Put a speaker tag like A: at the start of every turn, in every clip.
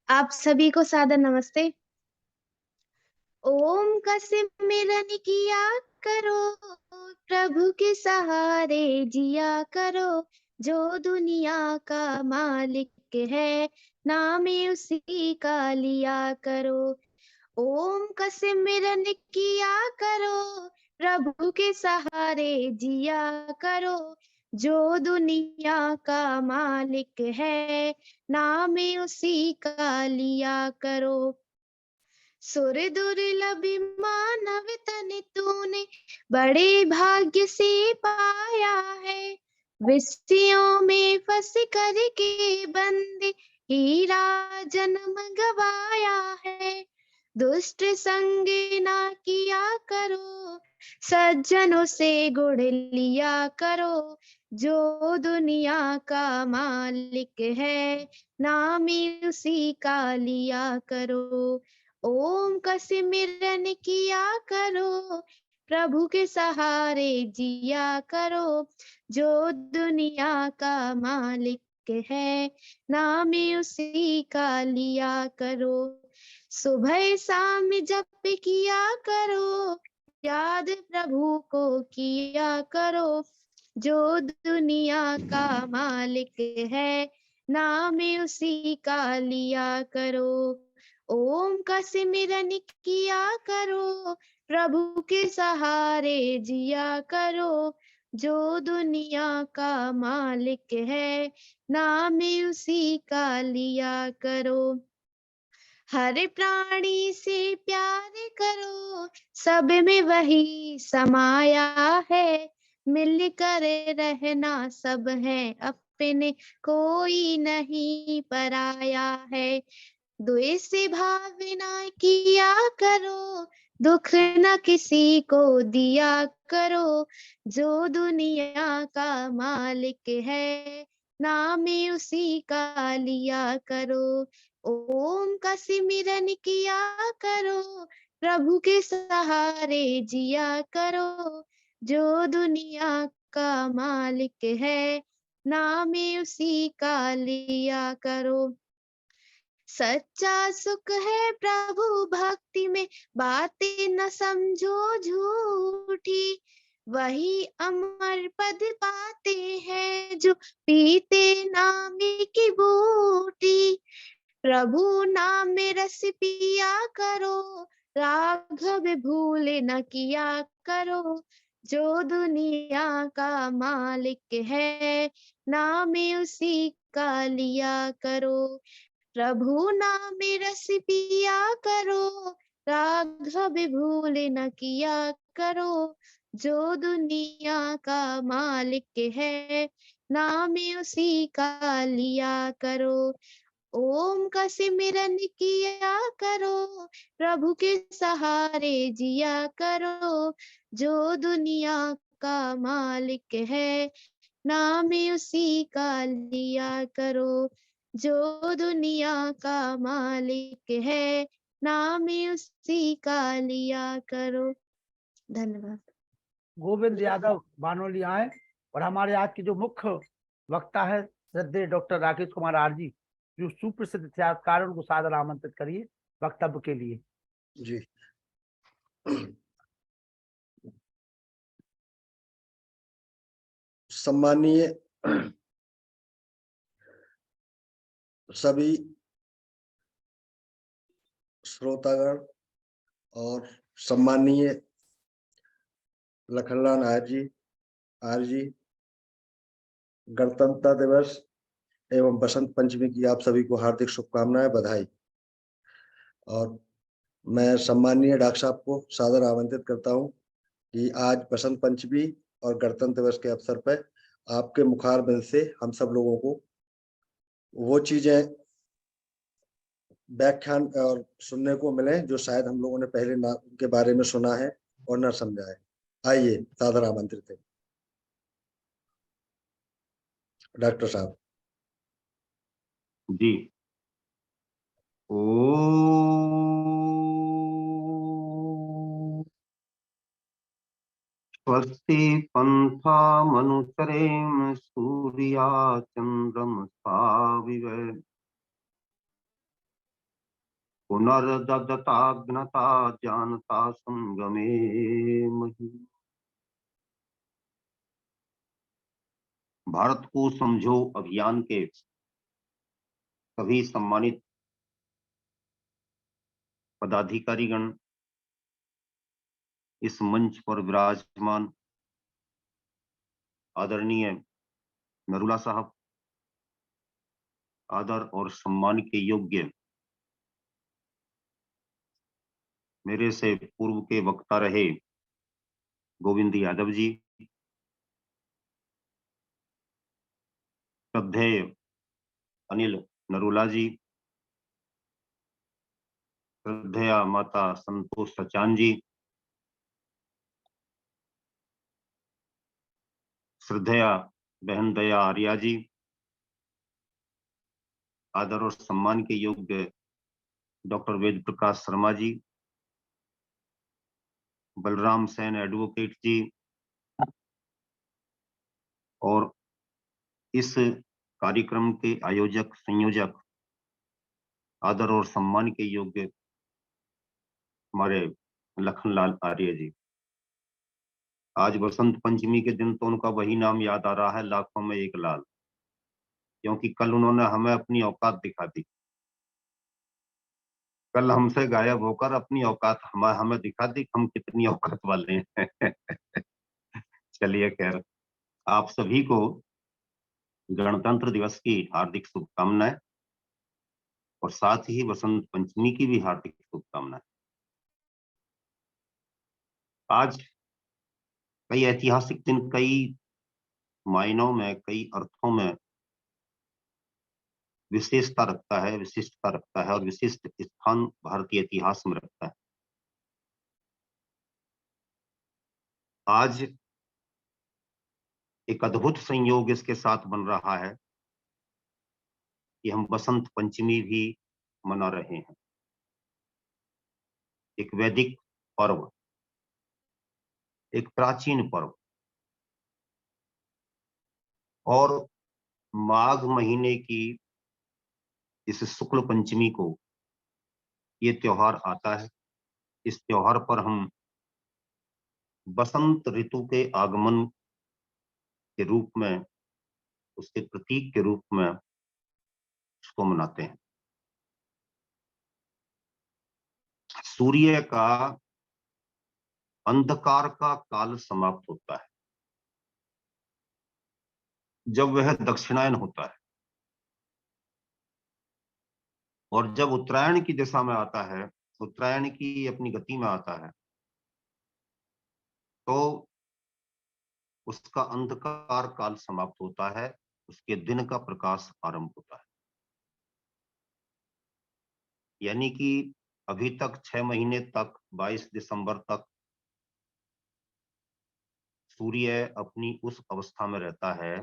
A: आप सभी को सादर नमस्ते। ओम का सिमरन किया करो, प्रभु के सहारे जिया करो। जो दुनिया का मालिक है, नाम उसी का लिया करो। ओम का सिमरन किया करो, प्रभु के सहारे जिया करो। जो दुनिया का मालिक है, नाम उसी का लिया करो। सुर दुर्लभ मानव तन तूने बड़े भाग्य से पाया है। विषयों में फंस कर के बंदे हीरा जन्म गवाया है। दुष्ट संग ना किया करो, सज्जनों से गुड़ लिया करो। जो दुनिया का मालिक है, नाम उसी का लिया करो। ओम का सिमरन किया करो, प्रभु के सहारे जिया करो। जो दुनिया का मालिक है, नाम उसी का लिया करो। सुबह शाम जप किया करो, याद प्रभु को किया करो। जो दुनिया का मालिक है, नाम उसी का लिया करो। ओम का सिमरन किया करो, प्रभु के सहारे जिया करो। जो दुनिया का मालिक है, नाम उसी का लिया करो। हर प्राणी से प्यार करो, सब में वही समाया है। मिलकर रहना सब है अपने, कोई नहीं पराया है। द्वेष भावना किया करो, दुख न किसी को दिया करो। जो दुनिया का मालिक है, नाम उसी का लिया करो। ओम का सिमरन किया करो, प्रभु के सहारे जिया करो। जो दुनिया का मालिक है, नाम उसी का लिया करो। सच्चा सुख है प्रभु भक्ति में, बातें न समझो झूठी। वही अमर पद पाते हैं, जो पीते नाम की बूटी। प्रभु नाम में रस पिया करो, राघव भूल न किया करो। जो दुनिया का मालिक है, नाम उसी का लिया करो। प्रभु नाम रस पिया करो, राघव भूल न किया करो। जो दुनिया का मालिक है, नाम उसी का लिया करो। ओम का सिमरन किया करो, प्रभु के सहारे जिया करो। जो दुनिया का मालिक है, नाम उसी का लिया करो। जो दुनिया का मालिक है, नाम उसी का लिया करो। धन्यवाद।
B: गोविंद यादव बानोली आए और हमारे आज की जो मुख्य वक्ता है श्रद्धेय डॉक्टर राकेश कुमार आरजी, जो सुप्रसिद्ध इतिहासकार, उनको सादर आमंत्रित करिए वक्तव्य के लिए।
C: जी, सम्मानीय सभी श्रोतागण और सम्मानीय लखनलाल आरजी, गणतंत्र दिवस एवं बसंत पंचमी की आप सभी को हार्दिक शुभकामनाएं, बधाई। और मैं सम्मानीय डॉक्टर साहब को सादर आमंत्रित करता हूं कि आज बसंत पंचमी और गणतंत्र दिवस के अवसर पर आपके मुखारबिंद से हम सब लोगों को वो चीजें व्याख्यान और सुनने को मिले जो शायद हम लोगों ने पहले ना उनके बारे में सुना है और न समझा है। आइए, सादर आमंत्रित है डॉक्टर साहब।
D: जी। ओ स्वस्ति पंथा मनुचरेम सूर्या चंद्रमसा विवे पुनर्ददता ज्ञता जानता संगमे मही। भारत को समझो अभियान के सभी सम्मानित पदाधिकारीगण, इस मंच पर विराजमान आदरणीय नरूला साहब, आदर और सम्मान के योग्य मेरे से पूर्व के वक्ता रहे गोविंद यादव जी, श्रद्धेय अनिल नरूला जी, श्रद्धेया माता संतोष सचान जी, श्रद्धेया बहन दया आर्या जी, आदर और सम्मान के योग्य डॉक्टर वेद प्रकाश शर्मा जी, बलराम सेन एडवोकेट जी, और इस कार्यक्रम के आयोजक संयोजक आदर और सम्मान के योग्य हमारे लखनलाल आर्य जी। आज बसंत पंचमी के दिन तो उनका वही नाम याद आ रहा है, लाखों में एक लाल, क्योंकि कल उन्होंने हमें अपनी औकात दिखा दी। कल हमसे गायब होकर अपनी औकात हमें दिखा दी, हम कितनी औकात वाले हैं। चलिए खैर, आप सभी को गणतंत्र दिवस की हार्दिक शुभकामनाएं और साथ ही बसंत पंचमी की भी हार्दिक शुभकामनाएं। आज कई ऐतिहासिक दिन, कई मायनों में, कई अर्थों में विशेषता रखता है, विशिष्टता रखता है और विशिष्ट स्थान भारतीय इतिहास में रखता है। आज एक अद्भुत संयोग इसके साथ बन रहा है कि हम बसंत पंचमी भी मना रहे हैं। एक वैदिक पर्व, एक प्राचीन पर्व, और माघ महीने की इस शुक्ल पंचमी को ये त्योहार आता है। इस त्योहार पर हम बसंत ऋतु के आगमन के रूप में, उसके प्रतीक के रूप में उसको मनाते हैं। सूर्य का अंधकार का काल समाप्त होता है जब वह दक्षिणायन होता है, और जब उत्तरायण की दिशा में आता है, उत्तरायण की अपनी गति में आता है, तो उसका अंधकार काल समाप्त होता है, उसके दिन का प्रकाश आरंभ होता है। यानी कि अभी तक 6 महीने तक, 22 दिसंबर तक सूर्य अपनी उस अवस्था में रहता है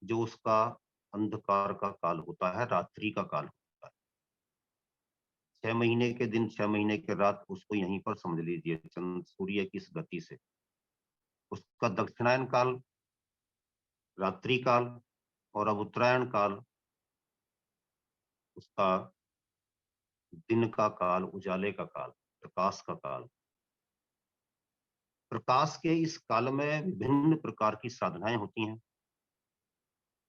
D: जो उसका अंधकार का काल होता है, रात्रि का काल होता है। 6 महीने के दिन, 6 महीने के रात, उसको यहीं पर समझ लीजिए चंद्र सूर्य की इस गति से। उसका दक्षिणायन काल, रात्रि काल, और अब उत्तरायण काल, उसका दिन का काल, उजाले का काल, प्रकाश का काल। प्रकाश के इस काल में विभिन्न प्रकार की साधनाएं होती हैं।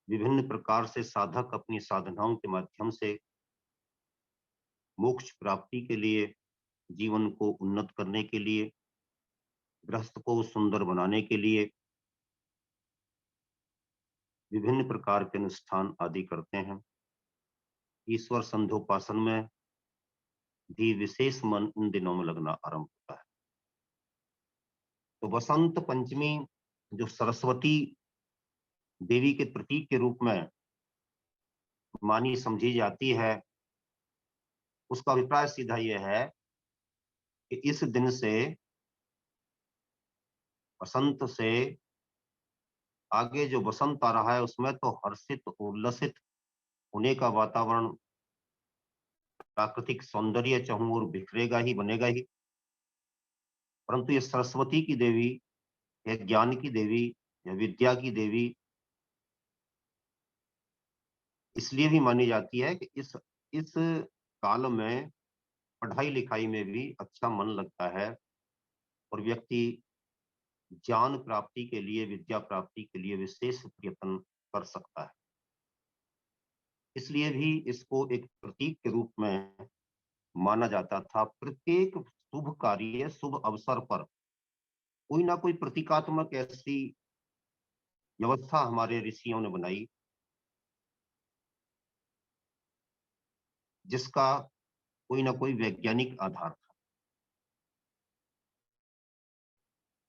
D: विभिन्न प्रकार से साधक अपनी साधनाओं के माध्यम से मोक्ष प्राप्ति के लिए, जीवन को उन्नत करने के लिए, गृहस्थ को सुंदर बनाने के लिए विभिन्न प्रकार के अनुष्ठान आदि करते हैं। ईश्वर संध्योपासन में भी विशेष मन इन दिनों में लगना आरंभ होता है। तो बसंत पंचमी जो सरस्वती देवी के प्रतीक के रूप में मानी समझी जाती है, उसका अभिप्राय सीधा यह है कि इस दिन से, बसंत से आगे जो बसंत आ रहा है उसमें तो हर्षित उल्लसित होने का वातावरण, प्राकृतिक सौंदर्य चाहूं और बिखरेगा ही, बनेगा ही। परंतु ये सरस्वती की देवी, यह ज्ञान की देवी, यह विद्या की देवी इसलिए भी मानी जाती है कि इस काल में पढ़ाई लिखाई में भी अच्छा मन लगता है और व्यक्ति ज्ञान प्राप्ति के लिए, विद्या प्राप्ति के लिए विशेष प्रयत्न कर सकता है। इसलिए भी इसको एक प्रतीक के रूप में माना जाता था। प्रत्येक शुभ कार्य, शुभ अवसर पर कोई ना कोई प्रतीकात्मक ऐसी व्यवस्था हमारे ऋषियों ने बनाई जिसका कोई ना कोई वैज्ञानिक आधार था।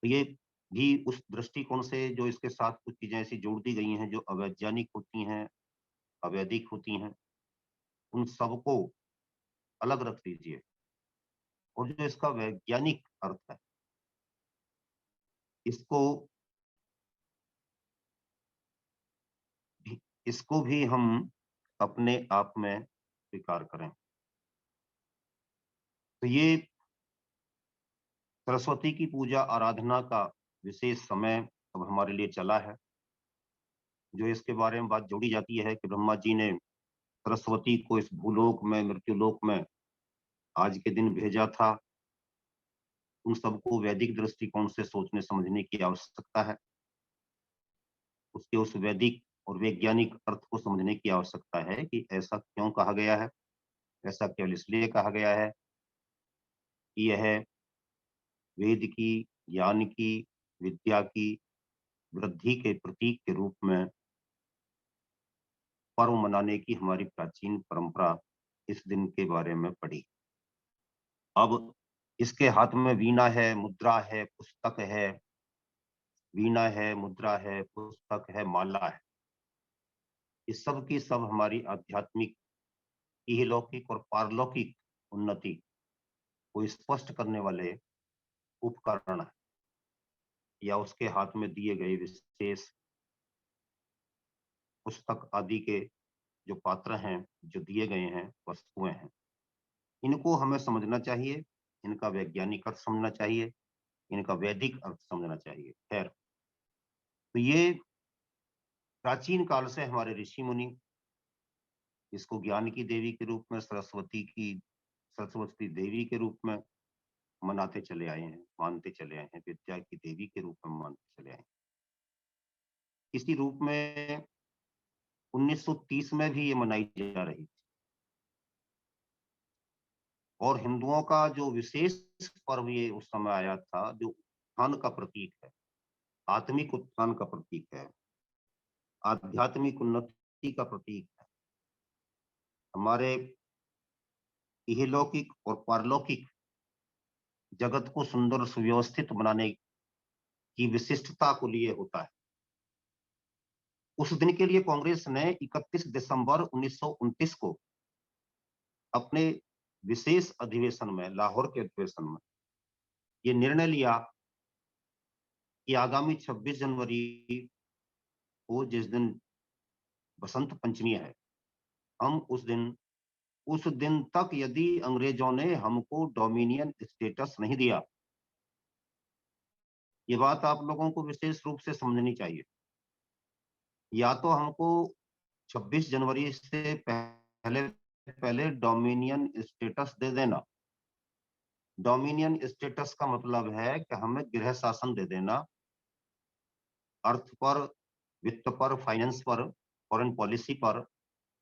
D: तो ये भी उस दृष्टिकोण से जो इसके साथ कुछ चीजें ऐसी जोड़ दी गई हैं जो अवैज्ञानिक होती हैं, अवैधिक होती हैं, उन सबको अलग रख दीजिए और जो इसका वैज्ञानिक अर्थ है इसको इसको भी हम अपने आप में स्वीकार करें। तो ये सरस्वती की पूजा आराधना का विशेष समय अब हमारे लिए चला है। जो इसके बारे में बात जोड़ी जाती है कि ब्रह्मा जी ने सरस्वती को इस भूलोक में, मृत्युलोक में आज के दिन भेजा था। उन सबको वैदिक दृष्टिकोण से सोचने समझने की आवश्यकता है। उसके उस वैदिक और वैज्ञानिक अर्थ को समझने की आवश्यकता है कि ऐसा क्यों कहा गया है। ऐसा केवल इसलिए कहा गया है कि यह वेद की, ज्ञान की, विद्या की वृद्धि के प्रतीक के रूप में पर्व मनाने की हमारी प्राचीन परंपरा इस दिन के बारे में पड़ी। अब इसके हाथ में वीणा है, मुद्रा है, पुस्तक है, वीणा है, मुद्रा है, पुस्तक है, माला है। इस सब की सब हमारी आध्यात्मिक, इहलौकिक और पारलौकिक उन्नति को स्पष्ट करने वाले उपकरण है या उसके हाथ में दिए गए विशेष पुस्तक आदि के जो पात्र हैं, जो दिए गए हैं, वस्तुएं हैं। इनको हमें समझना चाहिए, इनका वैज्ञानिक अर्थ समझना चाहिए, इनका वैदिक अर्थ समझना चाहिए। खैर, तो ये प्राचीन काल से हमारे ऋषि मुनि इसको ज्ञान की देवी के रूप में, सरस्वती देवी के रूप में मनाते चले आए हैं, मानते चले आए हैं, विद्या की देवी के रूप में मानते चले आए हैं। इसी रूप में 1930 में भी ये मनाई जा रही थी और हिंदुओं का जो विशेष पर्व ये उस समय आया था, जो उत्थान का प्रतीक है, आत्मिक उत्थान का प्रतीक है, आध्यात्मिक उन्नति का प्रतीक है, हमारे इहलौकिक और पारलौकिक जगत को सुंदर और सुव्यवस्थित बनाने की विशिष्टता को लिए होता है। उस दिन के लिए कांग्रेस ने 31 दिसंबर 1929 को अपने विशेष अधिवेशन में, लाहौर के अधिवेशन में, ये निर्णय लिया कि आगामी 26 जनवरी को, जिस दिन बसंत पंचमी है, हम उस दिन तक यदि अंग्रेजों ने हमको डोमिनियन स्टेटस नहीं दिया, ये बात आप लोगों को विशेष रूप से समझनी चाहिए, या तो हमको 26 जनवरी से पहले डोमिनियन स्टेटस दे देना। डोमिनियन स्टेटस का मतलब है कि हमें गृह शासन दे देना, अर्थ पर, वित्त पर, फाइनेंस पर, फॉरेन पॉलिसी पर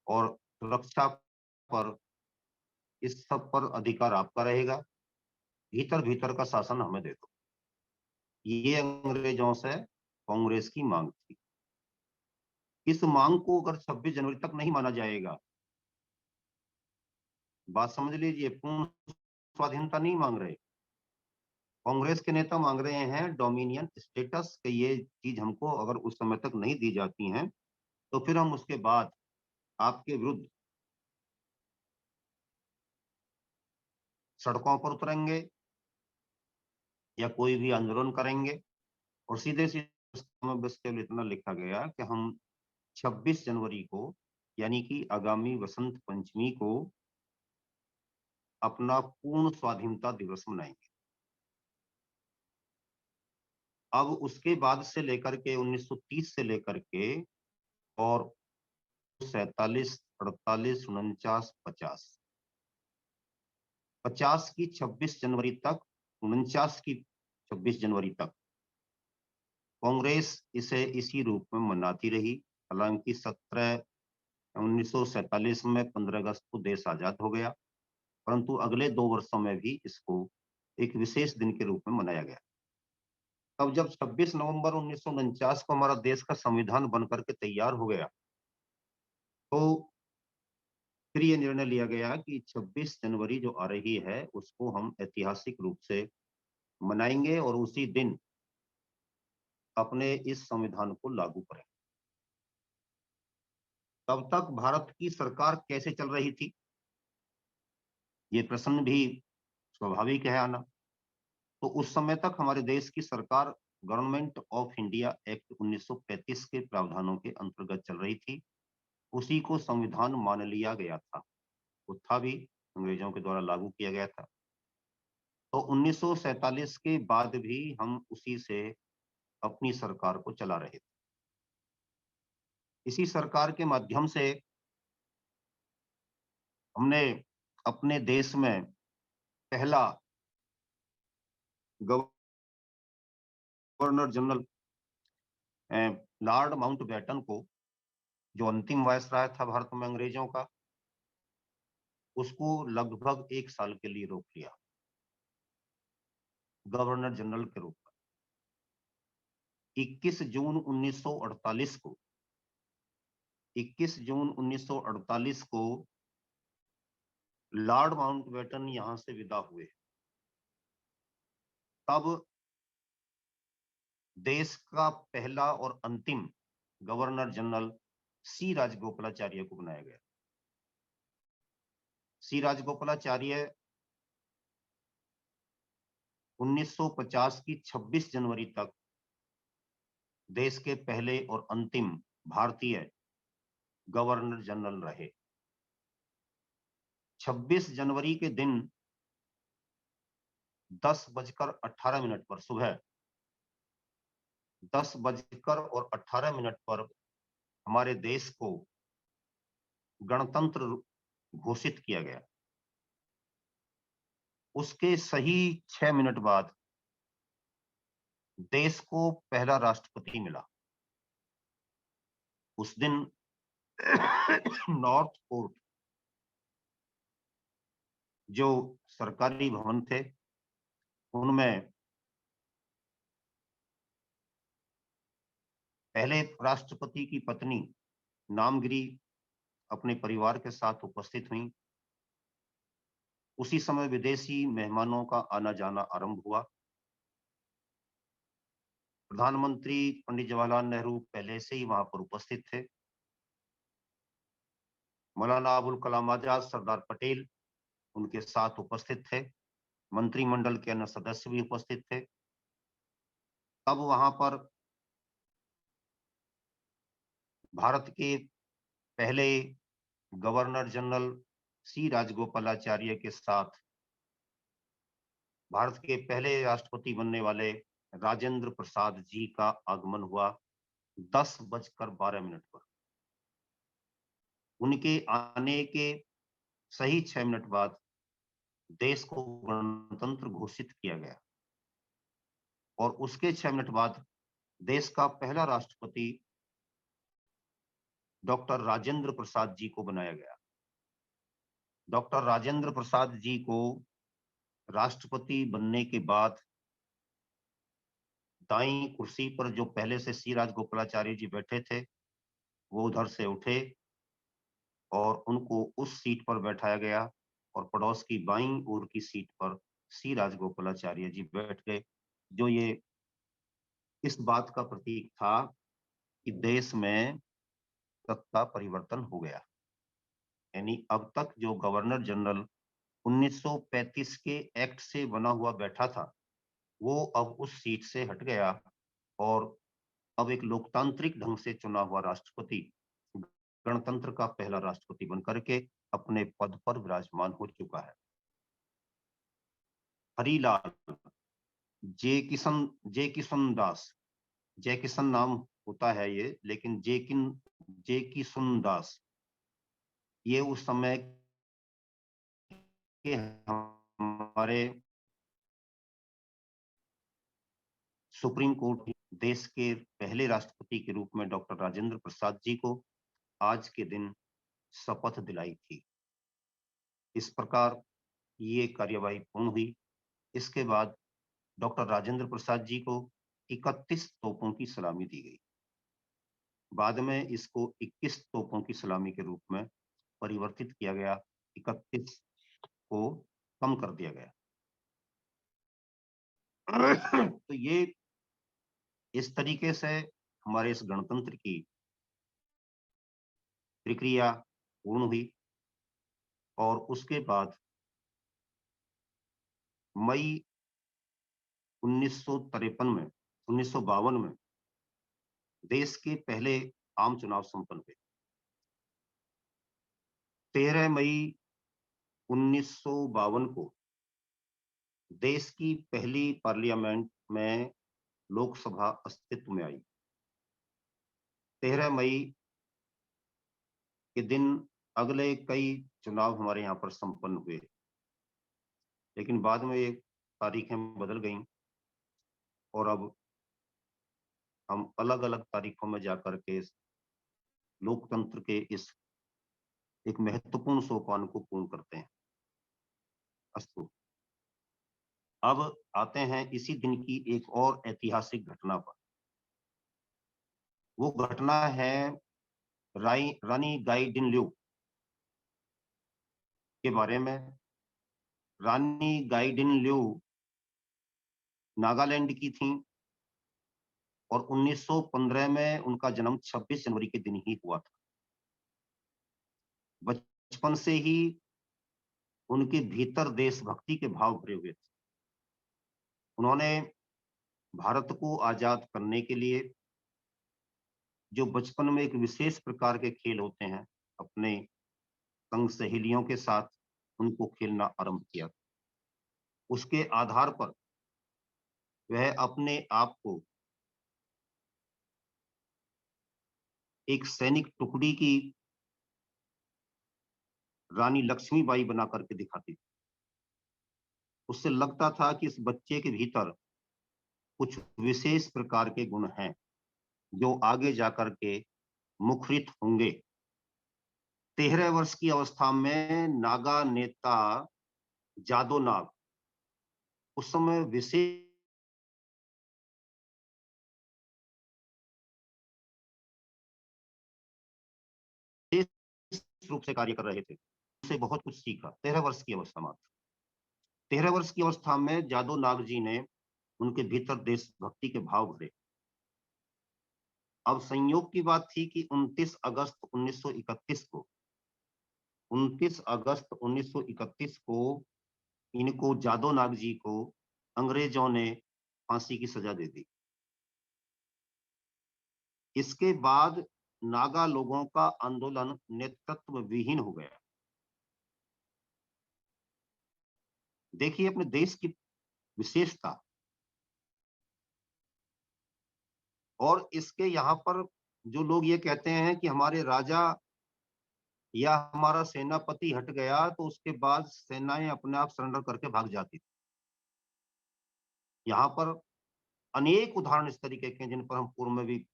D: और सुरक्षा पर, इस सब पर अधिकार आपका रहेगा, भीतर भीतर का शासन हमें दे दो। ये अंग्रेजों से कांग्रेस की मांग थी। इस मांग को अगर 26 जनवरी तक नहीं माना जाएगा, बात समझ लीजिए, पूर्ण स्वाधीनता नहीं मांग रहे, कांग्रेस के नेता मांग रहे हैं डोमिनियन स्टेटस के, ये चीज हमको अगर उस समय तक नहीं दी जाती हैं तो फिर हम उसके बाद आपके विरुद्ध सड़कों पर उतरेंगे या कोई भी आंदोलन करेंगे। और सीधे सीधे बस केवल इतना लिखा गया कि हम 26 जनवरी को, यानी कि आगामी वसंत पंचमी को, अपना पूर्ण स्वाधीनता दिवस मनाएंगे। अब उसके बाद से लेकर के 1930 से लेकर के और 47, 48, 49, 50 50 की 26 जनवरी तक, 49 की 26 जनवरी तक कांग्रेस इसे इसी रूप में मनाती रही। हालांकि 1947 में 15 अगस्त को देश आजाद हो गया, परंतु अगले 2 वर्षों में भी इसको एक विशेष दिन के रूप में मनाया गया। तब जब 26 नवंबर 1949 को हमारा देश का संविधान बनकर के तैयार हो गया, तो फिर ये निर्णय लिया गया कि 26 जनवरी जो आ रही है उसको हम ऐतिहासिक रूप से मनाएंगे और उसी दिन अपने इस संविधान को लागू करेंगे। तब तक भारत की सरकार कैसे चल रही थी, ये प्रश्न भी स्वाभाविक है आना। तो उस समय तक हमारे देश की सरकार गवर्नमेंट ऑफ इंडिया एक्ट 1935 के प्रावधानों के अंतर्गत चल रही थी। उसी को संविधान मान लिया गया था, वो था भी अंग्रेजों के द्वारा लागू किया गया था। तो 1947 के बाद भी हम उसी से अपनी सरकार को चला रहे थे। इसी सरकार के माध्यम से हमने अपने देश में पहला गवर्नर जनरल लॉर्ड माउंटबेटन को, जो अंतिम वायसराय था भारत में अंग्रेजों का, उसको लगभग 1 साल के लिए रोक लिया गवर्नर जनरल के रूप में। 21 जून 1948 को 21 जून 1948 को लॉर्ड माउंटबेटन यहां से विदा हुए। तब देश का पहला और अंतिम गवर्नर जनरल सी राजगोपालाचार्य को बनाया गया। सी राजगोपालाचार्य 1950 की 26 जनवरी तक देश के पहले और अंतिम भारतीय गवर्नर जनरल रहे। 26 जनवरी के दिन 10:18 पर, सुबह 10:18 पर हमारे देश को गणतंत्र घोषित किया गया। उसके सही 6 मिनट बाद देश को पहला राष्ट्रपति मिला। उस दिन नॉर्थ कोर्ट, जो सरकारी भवन थे, उनमें पहले राष्ट्रपति की पत्नी नामगिरी अपने परिवार के साथ उपस्थित हुई। उसी समय विदेशी मेहमानों का आना जाना आरंभ हुआ। प्रधानमंत्री पंडित जवाहरलाल नेहरू पहले से ही वहां पर उपस्थित थे। मौलाना अबुल कलाम आजाद, सरदार पटेल उनके साथ उपस्थित थे। मंत्रिमंडल के अन्य सदस्य भी उपस्थित थे। तब वहां पर भारत के पहले गवर्नर जनरल सी राजगोपालाचार्य के साथ भारत के पहले राष्ट्रपति बनने वाले राजेंद्र प्रसाद जी का आगमन हुआ 10:12 पर। उनके आने के सही 6 मिनट बाद देश को गणतंत्र घोषित किया गया और उसके 6 मिनट बाद देश का पहला राष्ट्रपति डॉक्टर राजेंद्र प्रसाद जी को बनाया गया। डॉक्टर राजेंद्र प्रसाद जी को राष्ट्रपति बनने के बाद दाईं कुर्सी पर जो पहले से सी राजगोपालाचार्य जी बैठे थे, वो उधर से उठे और उनको उस सीट पर बैठाया गया और पड़ोस की बाईं ओर की सीट पर सी राजगोपालाचार्य जी बैठ गए, जो ये इस बात का प्रतीक था कि देश में सत्ता परिवर्तन हो गया। यानी अब तक जो गवर्नर जनरल 1935 के एक्ट से बना हुआ बैठा था, वो अब उस सीट से हट गया और अब एक लोकतांत्रिक ढंग से चुना हुआ राष्ट्रपति गणतंत्र का पहला राष्ट्रपति बनकर के अपने पद पर विराजमान हो चुका है। हरिलाल जे किशन दास, जय किशन नाम होता है ये, लेकिन जे किशन दास ये उस समय के हमारे सुप्रीम कोर्ट ने देश के पहले राष्ट्रपति के रूप में डॉक्टर राजेंद्र प्रसाद जी को आज के दिन शपथ दिलाई थी। इस प्रकार ये कार्यवाही पूर्ण हुई। इसके बाद डॉक्टर राजेंद्र प्रसाद जी को 31 तोपों की सलामी दी गई। बाद में इसको 21 तोपों की सलामी के रूप में परिवर्तित किया गया, 31 को कम कर दिया गया। तो ये इस तरीके से हमारे इस गणतंत्र की प्रक्रिया पूर्ण हुई और उसके बाद मई 1952 में देश के पहले आम चुनाव संपन्न हुए। 13 मई 1952 को देश की पहली पार्लियामेंट में लोकसभा अस्तित्व में आई। 13 मई के दिन अगले कई चुनाव हमारे यहाँ पर संपन्न हुए, लेकिन बाद में ये तारीखें बदल गईं और अब हम अलग-अलग तारीखों में जाकर के लोकतंत्र के इस एक महत्वपूर्ण सोपान को पूर्ण करते हैं। अस्तु, अब आते हैं इसी दिन की एक और ऐतिहासिक घटना पर। वो घटना है रानी गाइडिनल्यू के बारे में। रानी गाइडिनल्यू नागालैंड की थी और 1915 में उनका जन्म 26 जनवरी के दिन ही हुआ था। बचपन से ही उनके भीतर देशभक्ति के भाव भरे हुए थे। उन्होंने भारत को आजाद करने के लिए जो बचपन में एक विशेष प्रकार के खेल होते हैं, अपने संग सहेलियों के साथ उनको खेलना आरंभ किया। उसके आधार पर वह अपने आप को एक सैनिक टुकड़ी की रानी लक्ष्मीबाई बना करके दिखाती थी। उससे लगता था कि इस बच्चे के भीतर कुछ विशेष प्रकार के गुण हैं जो आगे जाकर के मुखरित होंगे। 13 वर्ष की अवस्था में नागा नेता जादो नाग उस समय विशेष रूप से कार्य कर रहे थे। उनसे बहुत कुछ सीखा। 13 वर्ष की अवस्था मात्र। 13 वर्ष की अवस्था में जादो नाग जी ने उनके भीतर देशभक्ति के भाव भरे। अब संयोग की बात थी कि 29 अगस्त 1931 को इनको जादो नाग जी को अंग्रेजों ने फांसी की सजा दे दी। इसके बाद नागा लोगों का आंदोलन नेतृत्व विहीन हो गया। देखिए अपने देश की विशेषता और इसके यहाँ पर जो लोग ये कहते हैं कि हमारे राजा या हमारा सेनापति हट गया तो उसके बाद सेनाएं अपने आप सरेंडर करके भाग जाती थी। यहाँ पर अनेक उदाहरण इस तरीके के जिन पर हम पूर्व में भी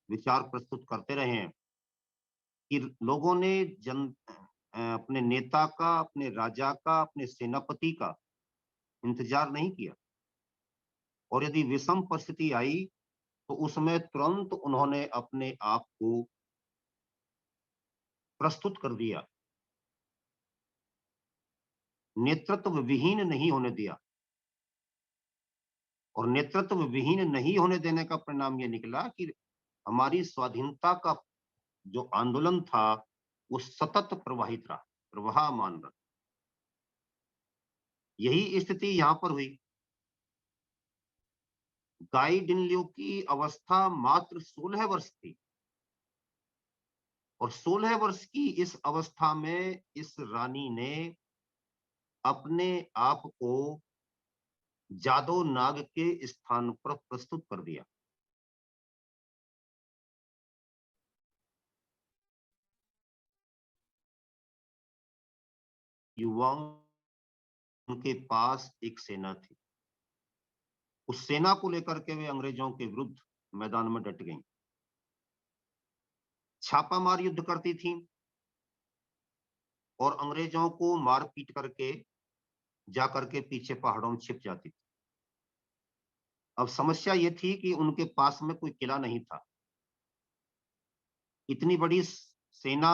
D: विचार प्रस्तुत करते रहे हैं कि लोगों ने अपने नेता का, अपने राजा का, अपने सेनापति का इंतजार नहीं किया और यदि विषम परिस्थिति आई तो उसमें तुरंत उन्होंने अपने आप को प्रस्तुत कर दिया, नेतृत्व विहीन नहीं होने दिया। और नेतृत्व विहीन नहीं होने देने का परिणाम यह निकला कि हमारी स्वाधीनता का जो आंदोलन था वो सतत प्रवाहित रहा, प्रवाहमान रहा। यही स्थिति यहां पर हुई। गाइडिनल्यू की अवस्था मात्र 16 वर्ष थी और 16 वर्ष की इस अवस्था में इस रानी ने अपने आप को जादो नाग के स्थान पर प्रस्तुत कर दिया। युवाओं उनके पास एक सेना थी। उस सेना को लेकर के वे अंग्रेजों के विरुद्ध मैदान में डट गईं। छापामार युद्ध करती थीं और अंग्रेजों को मार पीट करके जाकर के पीछे पहाड़ों में छिप जाती थी। अब समस्या ये थी कि उनके पास में कोई किला नहीं था। इतनी बड़ी सेना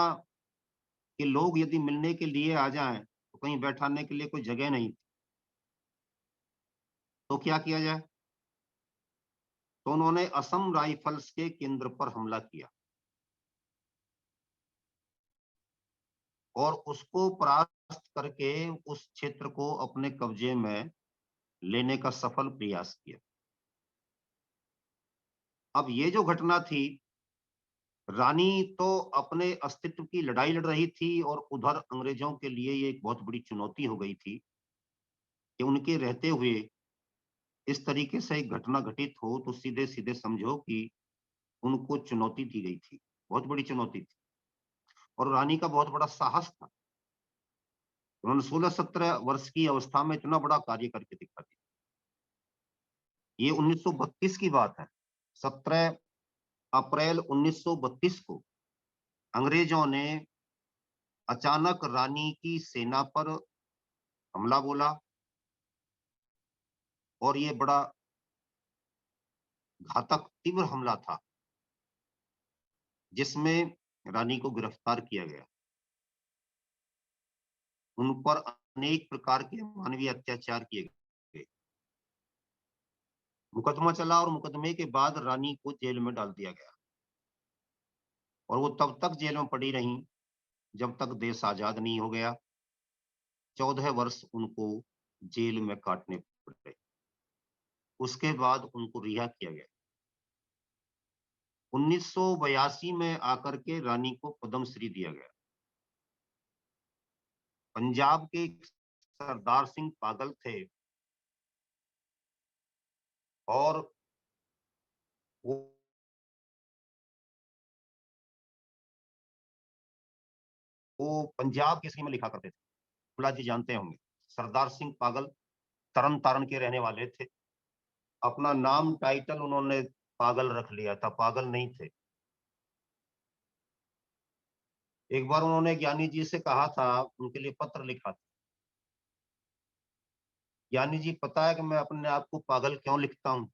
D: के लोग यदि मिलने के लिए आ जाएं तो कहीं बैठाने के लिए कोई जगह नहीं थी। तो क्या किया जाए? तो उन्होंने असम राइफल्स के केंद्र पर हमला किया और उसको परास्त करके उस क्षेत्र को अपने कब्जे में लेने का सफल प्रयास किया। अब ये जो घटना थी, रानी तो अपने अस्तित्व की लड़ाई लड़ रही थी और उधर अंग्रेजों के लिए ये एक बहुत बड़ी चुनौती हो गई थी कि उनके रहते हुए इस तरीके से एक घटना घटित हो तो सीधे सीधे समझो कि उनको चुनौती दी गई थी, बहुत बड़ी चुनौती थी। और रानी का बहुत बड़ा साहस था। उन्होंने 16-17 वर्ष की अवस्था में इतना बड़ा कार्य करके दिखा दिया। ये 1932 की बात है। 17 अप्रैल 1932 को अंग्रेजों ने अचानक रानी की सेना पर हमला बोला और ये बड़ा घातक तीव्र हमला था जिसमें रानी को गिरफ्तार किया गया। उन पर अनेक प्रकार के मानवीय अत्याचार किए गए। मुकदमा चला और मुकदमे के बाद रानी को जेल में डाल दिया गया और वो तब तक जेल में पड़ी रहीं जब तक देश आजाद नहीं हो गया। 14 वर्ष उनको जेल में काटने पड़े। उसके बाद उनको रिहा किया गया। 1982 में आकर के रानी को पद्मश्री दिया गया। पंजाब के सरदार सिंह पागल थे और वो पंजाब केसरी में लिखा करते थे। फुला जी जानते होंगे, सरदार सिंह पागल तरन तारण के रहने वाले थे। अपना नाम टाइटल उन्होंने पागल रख लिया था, पागल नहीं थे। एक बार उन्होंने ज्ञानी जी से कहा था, उनके लिए पत्र लिखा था, ज्ञानी जी पता है कि मैं अपने आप को पागल क्यों लिखता हूं?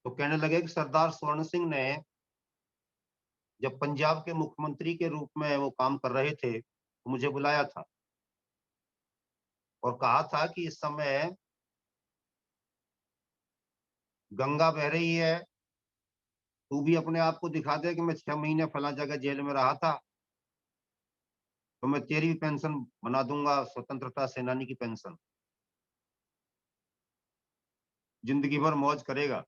D: तो कहने लगे कि सरदार स्वर्ण सिंह ने जब पंजाब के मुख्यमंत्री के रूप में वो काम कर रहे थे तो मुझे बुलाया था और कहा था कि इस समय गंगा बह रही है, तू भी अपने आप को दिखा दे कि मैं 6 महीने फला जगह जेल में रहा था, तो मैं तेरी भी पेंशन बना दूंगा, स्वतंत्रता सेनानी की पेंशन, जिंदगी भर मौज करेगा।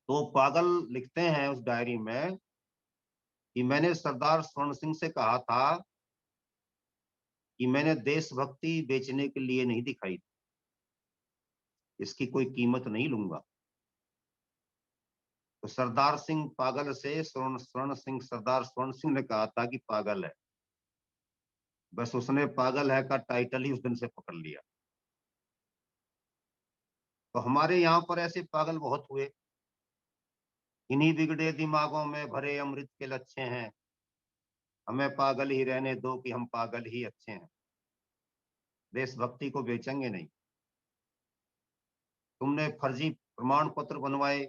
D: तो पागल लिखते हैं उस डायरी में कि मैंने सरदार स्वर्ण सिंह से कहा था कि मैंने देशभक्ति बेचने के लिए नहीं दिखाई, इसकी कोई कीमत नहीं लूंगा। तो सरदार सिंह पागल से स्वर्ण सिंह, सरदार स्वर्ण सिंह ने कहा था कि पागल है। बस उसने पागल है का टाइटल ही उस दिन से पकड़ लिया। तो हमारे यहाँ पर ऐसे पागल बहुत हुए। इन्हीं बिगड़े दिमागों में भरे अमृत के लच्छे हैं, हमें पागल ही रहने दो कि हम पागल ही अच्छे हैं। देशभक्ति को बेचेंगे नहीं। तुमने फर्जी प्रमाण पत्र बनवाए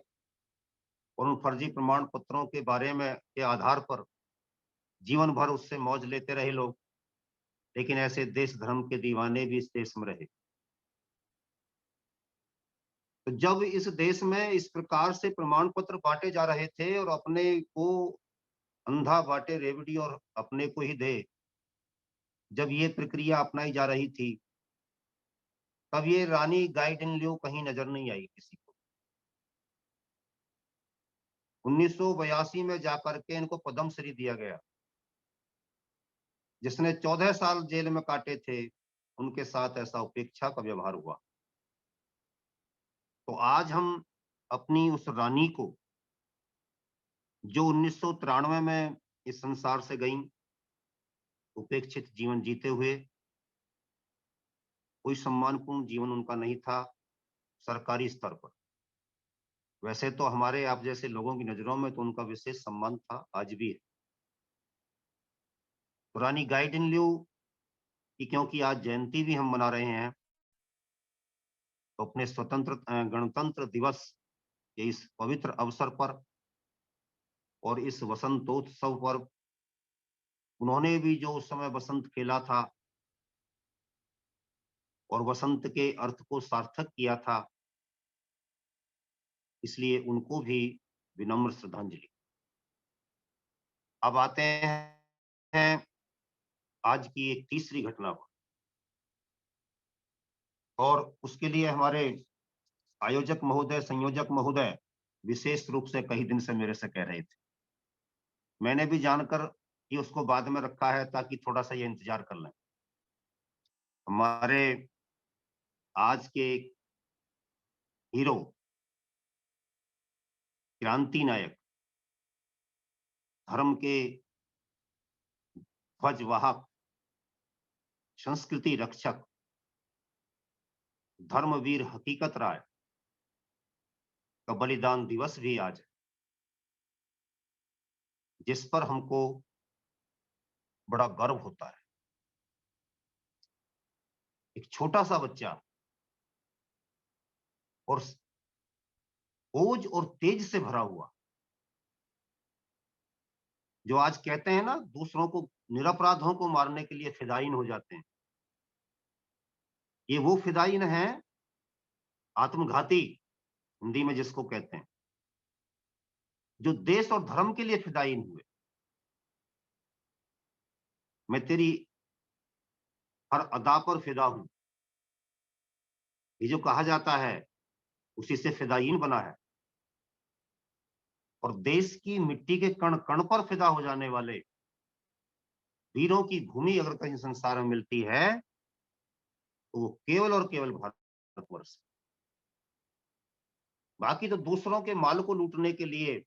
D: और उन फर्जी प्रमाण पत्रों के बारे में के आधार पर जीवन भर उससे मौज लेते रहे लोग, लेकिन ऐसे देश धर्म के दीवाने भी इस देश में रहे। तो जब इस देश में इस प्रकार से प्रमाण पत्र बांटे जा रहे थे और अपने को अंधा बांटे रेवड़ी और अपने को ही दे, जब ये प्रक्रिया अपनाई जा रही थी, तब ये रानी गाइड इन लियो कहीं नजर नहीं आई किसी को। 1982 में जाकर के इनको पद्मश्री दिया गया। जिसने 14 साल जेल में काटे थे, उनके साथ ऐसा उपेक्षा का व्यवहार हुआ। तो आज हम अपनी उस रानी को, जो 1993 में इस संसार से गई, उपेक्षित जीवन जीते हुए, कोई सम्मानपूर्ण जीवन उनका नहीं था सरकारी स्तर पर। वैसे तो हमारे आप जैसे लोगों की नजरों में तो उनका विशेष सम्मान था, आज भी है। पुरानी गाइड इन ल्यू कि क्योंकि आज जयंती भी हम मना रहे हैं, तो अपने गणतंत्र दिवस के इस पवित्र अवसर पर और इस वसंतोत्सव पर उन्होंने भी जो उस समय वसंत खेला था और वसंत के अर्थ को सार्थक किया था, इसलिए उनको भी विनम्र श्रद्धांजलि। अब आते हैं आज की एक तीसरी घटना पर, और उसके लिए हमारे आयोजक महोदय, संयोजक महोदय विशेष रूप से कई दिन से मेरे से कह रहे थे। मैंने भी जानकर कि उसको बाद में रखा है ताकि थोड़ा सा ये इंतजार कर लें। हमारे आज के हीरो, क्रांति नायक, धर्म के ध्वजवाहक, संस्कृति रक्षक, धर्मवीर हकीकत राय का बलिदान दिवस भी आज है, जिस पर हमको बड़ा गर्व होता है। एक छोटा सा बच्चा और ओज और तेज से भरा हुआ, जो आज कहते हैं ना दूसरों को, निरपराधों को मारने के लिए फिदायीन हो जाते हैं, ये वो फिदायीन हैं, आत्मघाती हिंदी में जिसको कहते हैं, जो देश और धर्म के लिए फिदायीन हुए। मैं तेरी हर अदा पर फिदा हूं, ये जो कहा जाता है उसी से फिदायीन बना है। और देश की मिट्टी के कण कण पर फिदा हो जाने वाले वीरों की भूमि अगर कहीं संसार में मिलती है तो वो केवल और केवल भारतवर्ष। बाकी तो दूसरों के माल को लूटने के लिए,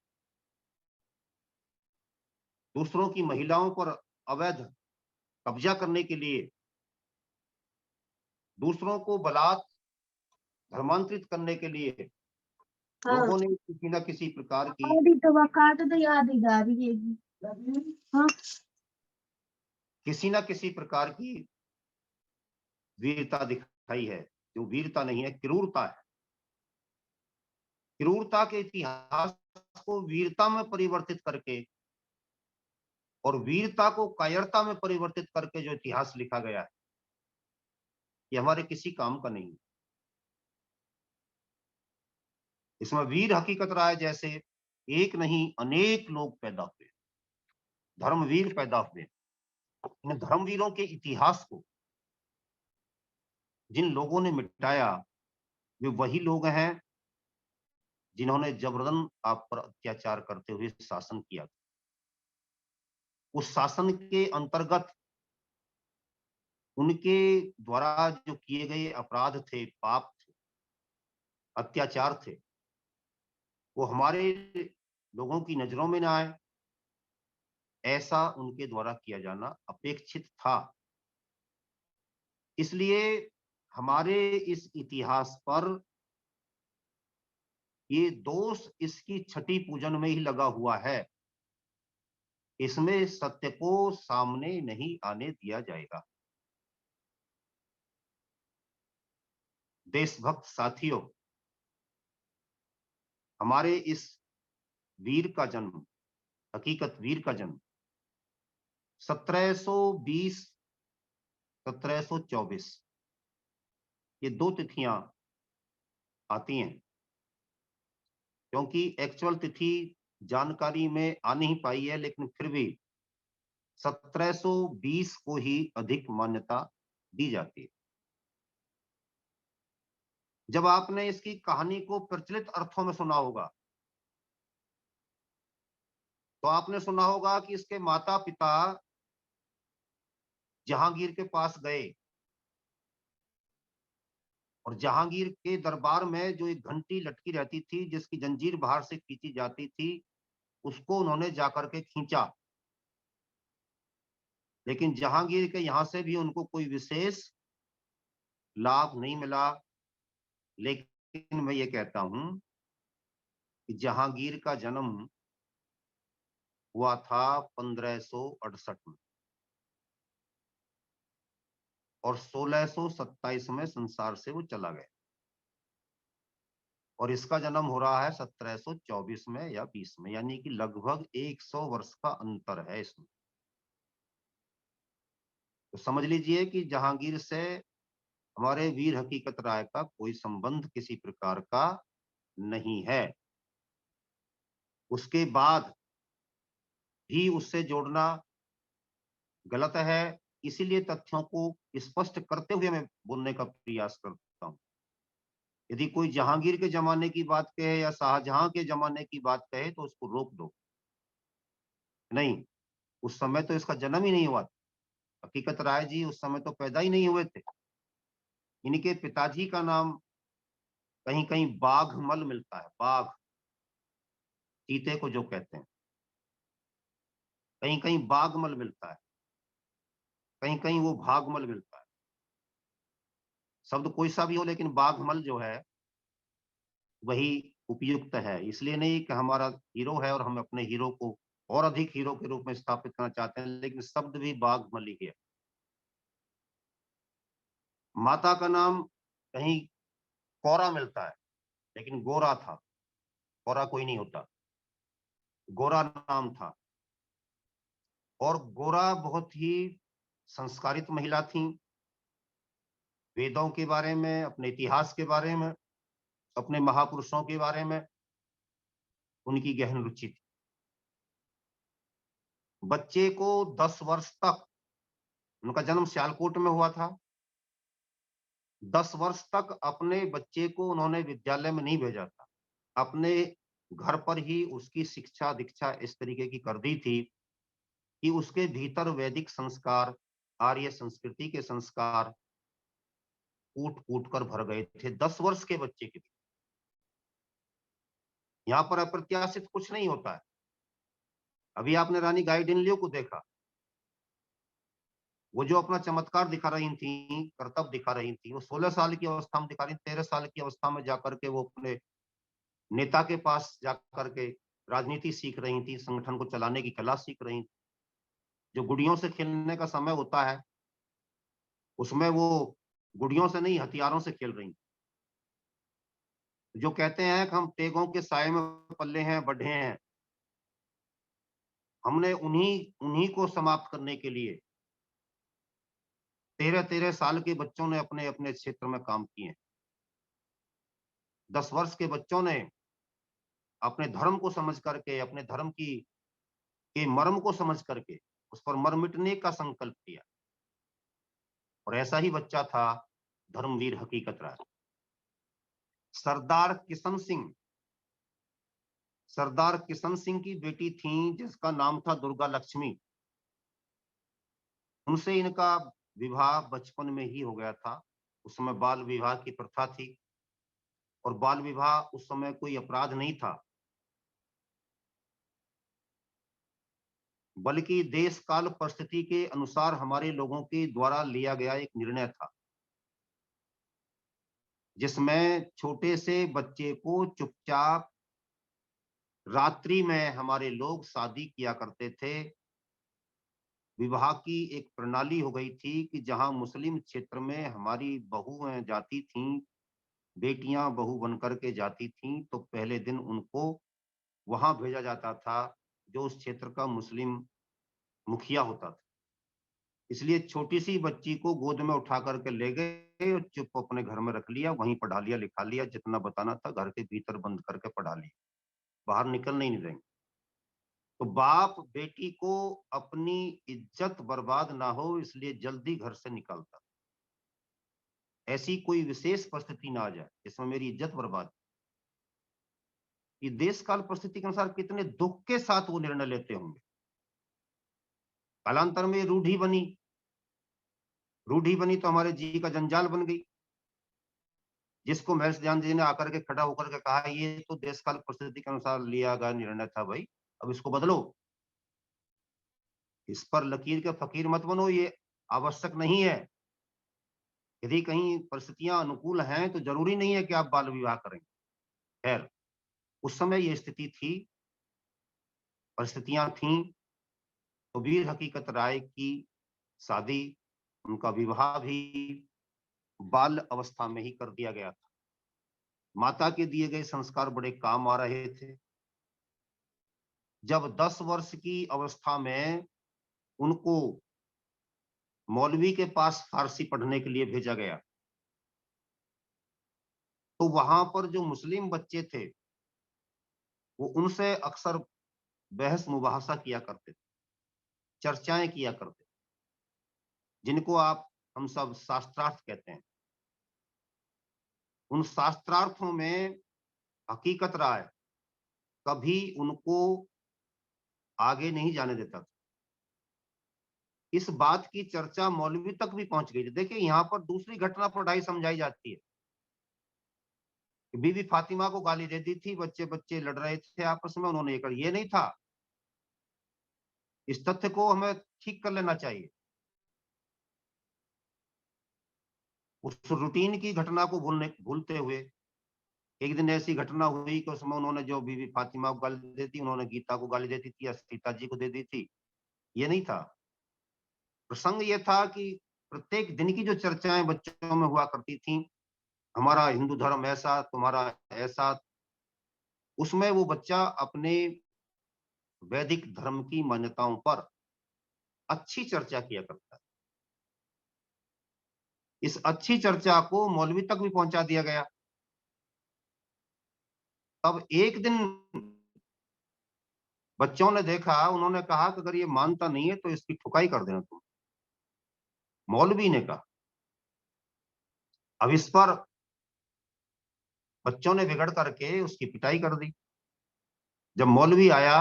D: दूसरों की महिलाओं पर अवैध कब्जा करने के लिए, दूसरों को बलात् धर्मांतरित करने के लिए लोगों ने किसी न किसी प्रकार की किसी न किसी प्रकार की वीरता दिखाई है, जो वीरता नहीं है, क्रूरता है। क्रूरता के इतिहास को वीरता में परिवर्तित करके और वीरता को कायरता में परिवर्तित करके जो इतिहास लिखा गया है, ये हमारे किसी काम का नहीं। इसमें वीर हकीकत राय जैसे एक नहीं अनेक लोग पैदा हुए, धर्मवीर पैदा हुए। इन धर्मवीरों के इतिहास को जिन लोगों ने मिटाया, वे वही लोग हैं जिन्होंने जबरन आप पर अत्याचार करते हुए शासन किया। उस शासन के अंतर्गत उनके द्वारा जो किए गए अपराध थे, पाप थे, अत्याचार थे, वो हमारे लोगों की नजरों में ना आए, ऐसा उनके द्वारा किया जाना अपेक्षित था। इसलिए हमारे इस इतिहास पर ये दोष इसकी छठी पूजन में ही लगा हुआ है, इसमें सत्य को सामने नहीं आने दिया जाएगा। देशभक्त साथियों, हमारे इस वीर का जन्म, हकीकत वीर का जन्म 1720 1724, ये दो तिथियां आती हैं, क्योंकि एक्चुअल तिथि जानकारी में आ नहीं पाई है, लेकिन फिर भी 1720 को ही अधिक मान्यता दी जाती है। जब आपने इसकी कहानी को प्रचलित अर्थों में सुना होगा, तो आपने सुना होगा कि इसके माता पिता जहांगीर के पास गए और जहांगीर के दरबार में जो एक घंटी लटकी रहती थी, जिसकी जंजीर बाहर से खींची जाती थी, उसको उन्होंने जाकर के खींचा लेकिन जहांगीर के यहाँ से भी उनको कोई विशेष लाभ नहीं मिला। लेकिन मैं ये कहता हूं कि जहांगीर का जन्म हुआ था 1568 में और 1627 में संसार से वो चला गया, और इसका जन्म हो रहा है 1724 में या 20 में, यानी कि लगभग 100 वर्ष का अंतर है इसमें। तो समझ लीजिए कि जहांगीर से हमारे वीर हकीकत राय का कोई संबंध किसी प्रकार का नहीं है। उसके बाद भी उससे जोड़ना गलत है, इसीलिए तथ्यों को स्पष्ट करते हुए मैं बोलने का प्रयास करता हूं। यदि कोई जहांगीर के जमाने की बात कहे या शाहजहां के जमाने की बात कहे तो उसको रोक दो। नहीं, उस समय तो इसका जन्म ही नहीं हुआ था। हकीकत राय जी उस समय तो पैदा ही नहीं हुए थे। इनके पिताजी का नाम कहीं कहीं बाघमल मिलता है, बाघ, चीते को जो कहते हैं, कहीं कहीं बाघमल मिलता है, कहीं कहीं वो भागमल मिलता है। शब्द कोई सा भी हो, लेकिन बाघमल जो है वही उपयुक्त है। इसलिए नहीं कि हमारा हीरो है और हम अपने हीरो को और अधिक हीरो के रूप में स्थापित करना चाहते हैं, लेकिन शब्द भी बाघमल ही है। माता का नाम कहीं कौरा मिलता है, लेकिन गोरा था, कौरा कोई नहीं होता, गोरा नाम था। और गोरा बहुत ही संस्कारित महिला थी। वेदों के बारे में, अपने इतिहास के बारे में, अपने महापुरुषों के बारे में उनकी गहन रुचि थी। बच्चे को 10 वर्ष तक, उनका जन्म सियालकोट में हुआ था, 10 वर्ष तक अपने बच्चे को उन्होंने विद्यालय में नहीं भेजा था। अपने घर पर ही उसकी शिक्षा दीक्षा इस तरीके की कर दी थी कि उसके भीतर वैदिक संस्कार, आर्य संस्कृति के संस्कार कूट कूट कर भर गए थे 10 वर्ष के बच्चे के। यहाँ पर अप्रत्याशित कुछ नहीं होता है। अभी आपने रानी गाइडिनलियो को देखा, वो जो अपना चमत्कार दिखा रही थी, कर्तव्य दिखा रही थी, वो 16 साल की अवस्था में दिखा रही, 13 साल की अवस्था में जाकर के वो अपने नेता के पास जाकर के राजनीति सीख रही थी, संगठन को चलाने की कला सीख रही थी। जो गुड़ियों से खेलने का समय होता है, उसमें वो गुड़ियों से नहीं, हथियारों से खेल रही। जो कहते हैं कि हम तेगों के साए में पले हैं, बढ़े हैं, हमने उन्हीं उन्हीं को समाप्त करने के लिए 13-13 साल के बच्चों ने अपने अपने क्षेत्र में काम किए। 10 वर्ष के बच्चों ने अपने धर्म को समझ करके, अपने धर्म की के मर्म को समझ करके उस पर मर मिटने का संकल्प किया। और ऐसा ही बच्चा था धर्मवीर हकीकत राय। सरदार किशन सिंह, सरदार किशन सिंह की बेटी थी जिसका नाम था दुर्गा लक्ष्मी। उनसे इनका विवाह बचपन में ही हो गया था। उस समय बाल विवाह की प्रथा थी, और बाल विवाह उस समय कोई अपराध नहीं था, बल्कि देश काल परिस्थिति के अनुसार हमारे लोगों के द्वारा लिया गया एक निर्णय था, जिसमें छोटे से बच्चे को चुपचाप रात्रि में हमारे लोग शादी किया करते थे। विवाह की एक प्रणाली हो गई थी कि जहां मुस्लिम क्षेत्र में हमारी बहुएं जाती थीं, बेटियां बहू बनकर के जाती थीं, तो पहले दिन उनको वहां भेजा जाता था जो उस क्षेत्र का मुस्लिम मुखिया होता था। इसलिए छोटी सी बच्ची को गोद में उठा करके ले गए और चुप अपने घर में रख लिया, वहीं पढ़ा लिया, लिखा लिया, जितना बताना था घर के भीतर बंद करके पढ़ा लिया, बाहर निकलने नहीं देंगे। तो बाप बेटी को अपनी इज्जत बर्बाद ना हो इसलिए जल्दी घर से निकालता, ऐसी कोई विशेष परिस्थिति ना आ जाए जिसमें मेरी इज्जत बर्बाद। ये देश काल परिस्थिति के अनुसार कितने दुख के साथ वो निर्णय लेते होंगे। कालांतर में रूढ़ी बनी तो हमारे जी का जंजाल बन गई, जिसको महर्षि ध्यान जी ने आकर के खड़ा होकर के कहा ये तो देश काल परिस्थिति के अनुसार लिया गया निर्णय था भाई, अब इसको बदलो। इस पर लकीर के फकीर मत बनो, ये आवश्यक नहीं है। यदि कहीं परिस्थितियां अनुकूल हैं तो जरूरी नहीं है कि आप बाल विवाह करें। खैर, उस समय ये स्थिति थी, परिस्थितियां थीं, तो वीर हकीकत राय की शादी, उनका विवाह भी बाल अवस्था में ही कर दिया गया था। माता के दिए गए संस्कार बड़े काम आ रहे थे। जब 10 वर्ष की अवस्था में उनको मौलवी के पास फारसी पढ़ने के लिए भेजा गया, तो वहां पर जो मुस्लिम बच्चे थे वो उनसे अक्सर बहस मुबाहसा किया करते थे, चर्चाएं किया करते थे, जिनको हम सब शास्त्रार्थ कहते हैं। उन शास्त्रार्थों में हकीकत राय कभी उनको आगे नहीं जाने देता था। इस बात की चर्चा मौलवी तक भी पहुंच गई थी। देखिए, यहाँ पर दूसरी घटना पढ़ाई समझाई जाती है कि बीवी फातिमा को गाली दे दी थी, बच्चे बच्चे लड़ रहे थे आपस में, उन्होंने ये नहीं था। इस तथ्य को हमें ठीक कर लेना चाहिए। उस रूटीन की घटना को भूलते हुए एक दिन ऐसी घटना हुई कि उसमें उन्होंने जो बीवी फातिमा को गाली दे दी, उन्होंने गीता को गाली दे दी थी या सीता जी को दे दी थी, ये नहीं था। प्रसंग ये था कि प्रत्येक दिन की जो चर्चाएं बच्चों में हुआ करती थी, हमारा हिंदू धर्म ऐसा, तुम्हारा ऐसा, उसमें वो बच्चा अपने वैदिक धर्म की मान्यताओं पर अच्छी चर्चा किया करता है। इस अच्छी चर्चा को मौलवी तक भी पहुंचा दिया गया। तब एक दिन बच्चों ने देखा, उन्होंने कहा कि अगर ये मानता नहीं है तो इसकी ठुकाई कर देना तुम। मौलवी ने कहा। अब इस पर बच्चों ने बिगड़ करके उसकी पिटाई कर दी। जब मौलवी आया,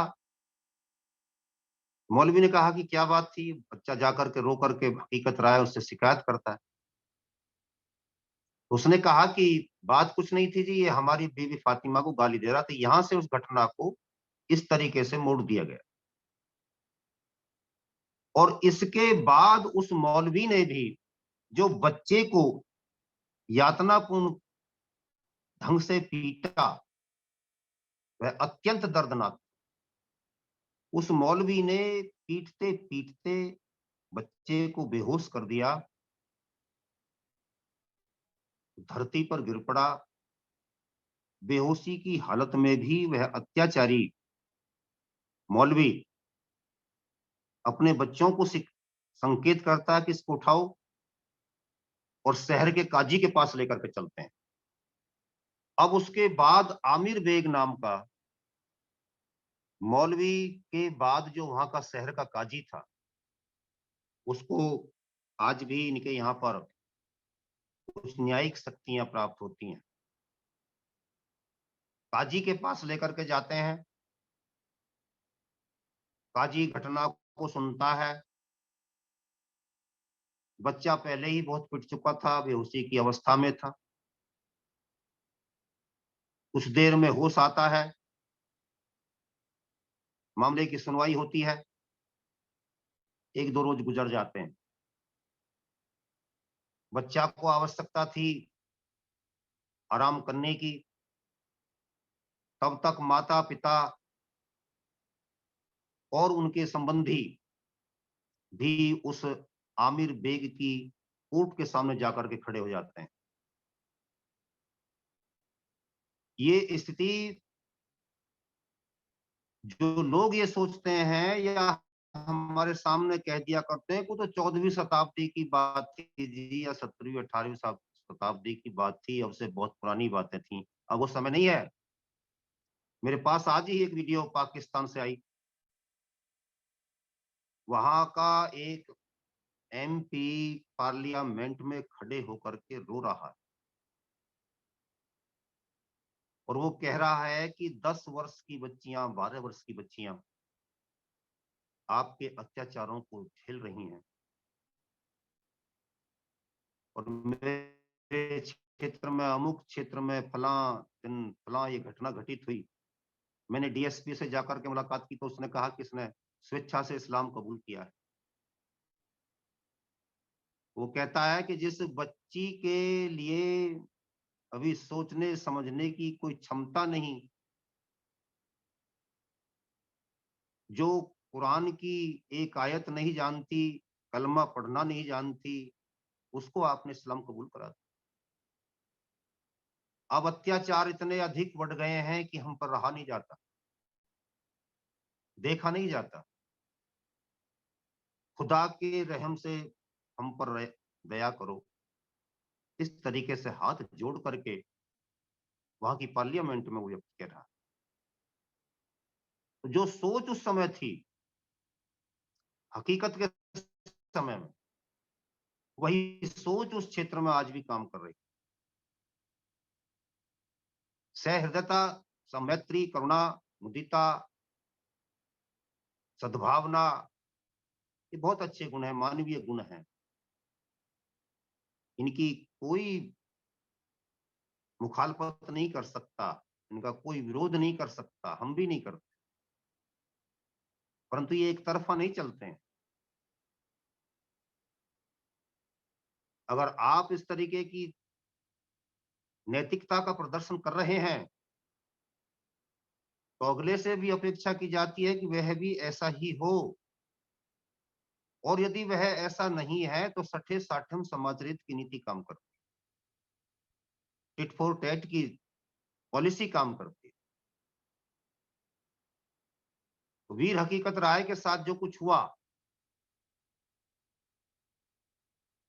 D: मौलवी ने कहा कि क्या बात थी। बच्चा जाकर के रो करके हकीकत राय उससे शिकायत करता है। उसने कहा कि बात कुछ नहीं थी जी, ये हमारी बीवी फातिमा को गाली दे रहा था। यहां से उस घटना को इस तरीके से मोड़ दिया गया। और इसके बाद उस मौलवी ने भी जो बच्चे को यातनापूर्ण ढंग से पीटा, वह अत्यंत दर्दनाक। उस मौलवी ने पीटते पीटते बच्चे को बेहोश कर दिया, धरती पर गिर पड़ा। बेहोशी की हालत में भी वह अत्याचारी मौलवी अपने बच्चों को संकेत करता है कि इसको उठाओ और शहर के काजी के पास लेकर के चलते हैं। अब उसके बाद आमिर बेग नाम का मौलवी के बाद जो वहां का शहर का काजी था, उसको आज भी इनके यहाँ पर कुछ न्यायिक शक्तियां प्राप्त होती हैं। काजी के पास लेकर के जाते हैं। काजी घटना को सुनता है। बच्चा पहले ही बहुत पिट चुका था, बेहोशी की अवस्था में था। कुछ देर में होश आता है, मामले की सुनवाई होती है। 1-2 रोज गुजर जाते हैं। बच्चा को आवश्यकता थी आराम करने की। तब तक माता पिता और उनके संबंधी भी उस आमिर बेग की कोर्ट के सामने जाकर के खड़े हो जाते हैं। ये स्थिति, जो लोग ये सोचते हैं या हमारे सामने कह दिया करते हैं कि तो 14वीं शताब्दी की बात थी जी, या 17वीं 18वीं शताब्दी की बात थी, अब से बहुत पुरानी बातें थी, अब वो समय नहीं है। मेरे पास आज ही एक वीडियो पाकिस्तान से आई। वहां का एक एमपी पार्लियामेंट में खड़े होकर के रो रहा है और वो कह रहा है कि 10 वर्ष की बच्चियां, 12 वर्ष की बच्चियां आपके अत्याचारों को झेल रही हैं। और मेरे क्षेत्र में, अमुक क्षेत्र में फला दिन फला ये घटना घटित हुई। मैंने डीएसपी से जाकर के मुलाकात की तो उसने कहा कि इसने स्वेच्छा से इस्लाम कबूल किया है। वो कहता है कि जिस बच्ची के लिए अभी सोचने समझने की कोई क्षमता नहीं, जो कुरान की एक आयत नहीं जानती, कलमा पढ़ना नहीं जानती, उसको आपने इस्लाम कबूल करा दिया। अब अत्याचार इतने अधिक बढ़ गए हैं कि हम पर रहा नहीं जाता, देखा नहीं जाता। खुदा के रहम से हम पर दया करो, इस तरीके से हाथ जोड़ करके वहां की पार्लियामेंट में वो व्यक्त कह रहा। तो जो सोच उस समय थी, हकीकत के समय में वही सोच उस क्षेत्र में आज भी काम कर रही। सहृदयता, समैत्री, करुणा, मुदिता, सद्भावना, ये बहुत अच्छे गुण हैं, मानवीय गुण हैं। इनकी कोई मुखालफत नहीं कर सकता, इनका कोई विरोध नहीं कर सकता, हम भी नहीं करते। परंतु ये एक तरफा नहीं चलते हैं। अगर आप इस तरीके की नैतिकता का प्रदर्शन कर रहे हैं, तो अगले से भी अपेक्षा की जाती है कि वह भी ऐसा ही हो। और यदि वह ऐसा नहीं है तो सठे साठम समाचरित की नीति काम करती है, टिट फॉर टैट की पॉलिसी काम करती है। तो वीर हकीकत राय के साथ जो कुछ हुआ,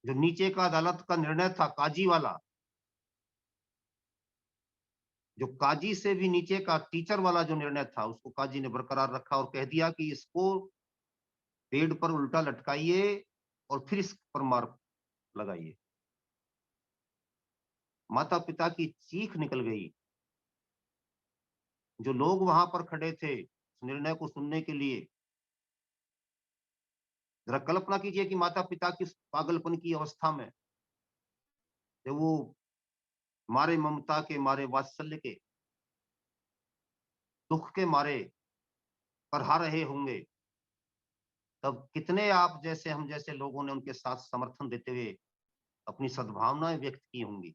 D: जो नीचे का अदालत का निर्णय था काजी वाला, जो काजी से भी नीचे का टीचर वाला जो निर्णय था, उसको काजी ने बरकरार रखा और कह दिया कि इसको पेड़ पर उल्टा लटकाइए और फिर इस पर मार लगाइए। माता पिता की चीख निकल गई। जो लोग वहां पर खड़े थे उस निर्णय को सुनने के लिए, जरा कल्पना कीजिए कि माता पिता की पागलपन की अवस्था में, जब वो मारे ममता के, मारे वात्सल्य के, दुख के मारे करहा रहे होंगे, तब कितने आप जैसे हम जैसे लोगों ने उनके साथ समर्थन देते हुए अपनी सद्भावनाएं व्यक्त की होंगी।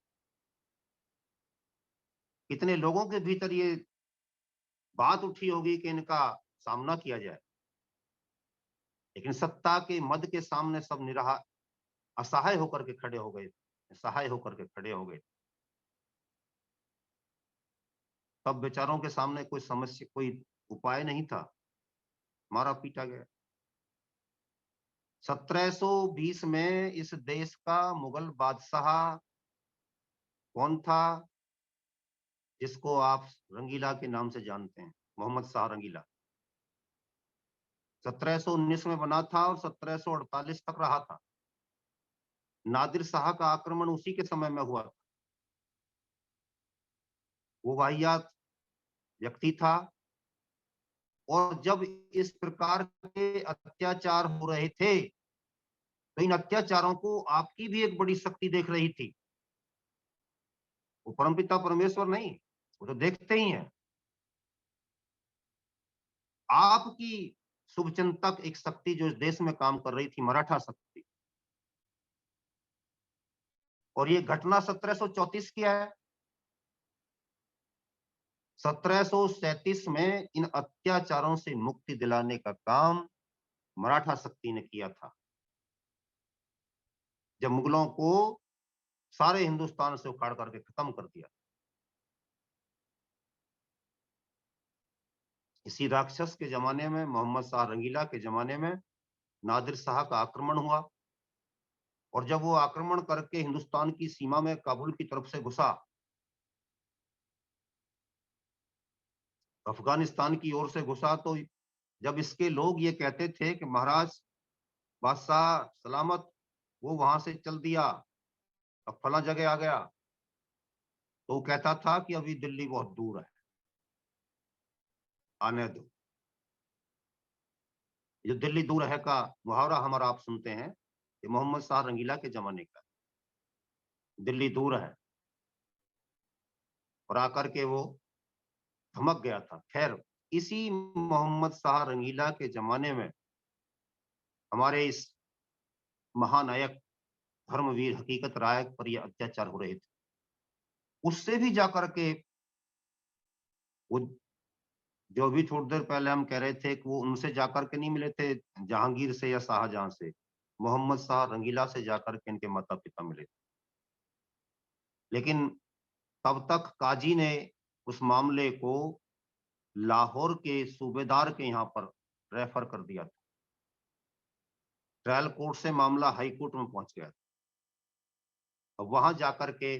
D: कितने लोगों के भीतर ये बात उठी होगी कि इनका सामना किया जाए। लेकिन सत्ता के मद के सामने सब निराहा, असहाय होकर के खड़े हो गए, सहाय होकर के खड़े हो गए। तब बेचारों के सामने कोई समस्या, कोई उपाय नहीं था, मारा पीटा गया। 1720 में इस देश का मुगल बादशाह कौन था, जिसको आप रंगीला के नाम से जानते हैं? मोहम्मद शाह रंगीला। 1719 में बना था और 1748 तक रहा था। नादिर शाह का आक्रमण उसी के समय में हुआ था। वो वाहियात व्यक्ति था, और जब इस प्रकार के अत्याचार हो रहे थे तो इन अत्याचारों को आपकी भी एक बड़ी शक्ति देख रही थी। वो परमपिता परमेश्वर नहीं, वो तो देखते ही हैं। आपकी शुभचिंतक एक शक्ति जो इस देश में काम कर रही थी, मराठा शक्ति। और ये घटना 1734 की है। 1737 में इन अत्याचारों से मुक्ति दिलाने का काम मराठा शक्ति ने किया था, जब मुगलों को सारे हिंदुस्तान से उखाड़ करके खत्म कर दिया। इसी राक्षस के जमाने में, मोहम्मद शाह रंगीला के जमाने में, नादिर शाह का आक्रमण हुआ। और जब वो आक्रमण करके हिंदुस्तान की सीमा में काबुल की तरफ से घुसा, अफगानिस्तान की ओर से घुसा, तो जब इसके लोग ये कहते थे कि महाराज बादशाह सलामत, वो वहां से चल दिया, अब फला जगह आ गया, तो वो कहता था कि अभी दिल्ली बहुत दूर है, आने दो। जो दिल्ली दूर है का मुहावरा हमारा आप सुनते हैं, ये मोहम्मद शाह रंगीला के जमाने का, दिल्ली दूर है। और आकर के वो धमक गया था। खैर, इसी मोहम्मद शाह रंगीला के जमाने में हमारे इस महानायक धर्मवीर हकीकत राय पर ये अत्याचार हो रहे थे। उससे भी जाकर के वो, जो भी थोड़ी देर पहले हम कह रहे थे कि वो उनसे जाकर के नहीं मिले थे जहांगीर से या शाहजहां से, मोहम्मद शाह रंगीला से जाकर के इनके माता पिता मिले। लेकिन तब तक काजी ने उस मामले को लाहौर के सूबेदार के यहाँ पर रेफर कर दिया था। ट्रायल कोर्ट से मामला हाई कोर्ट में पहुंच गया था। अब वहां जाकर के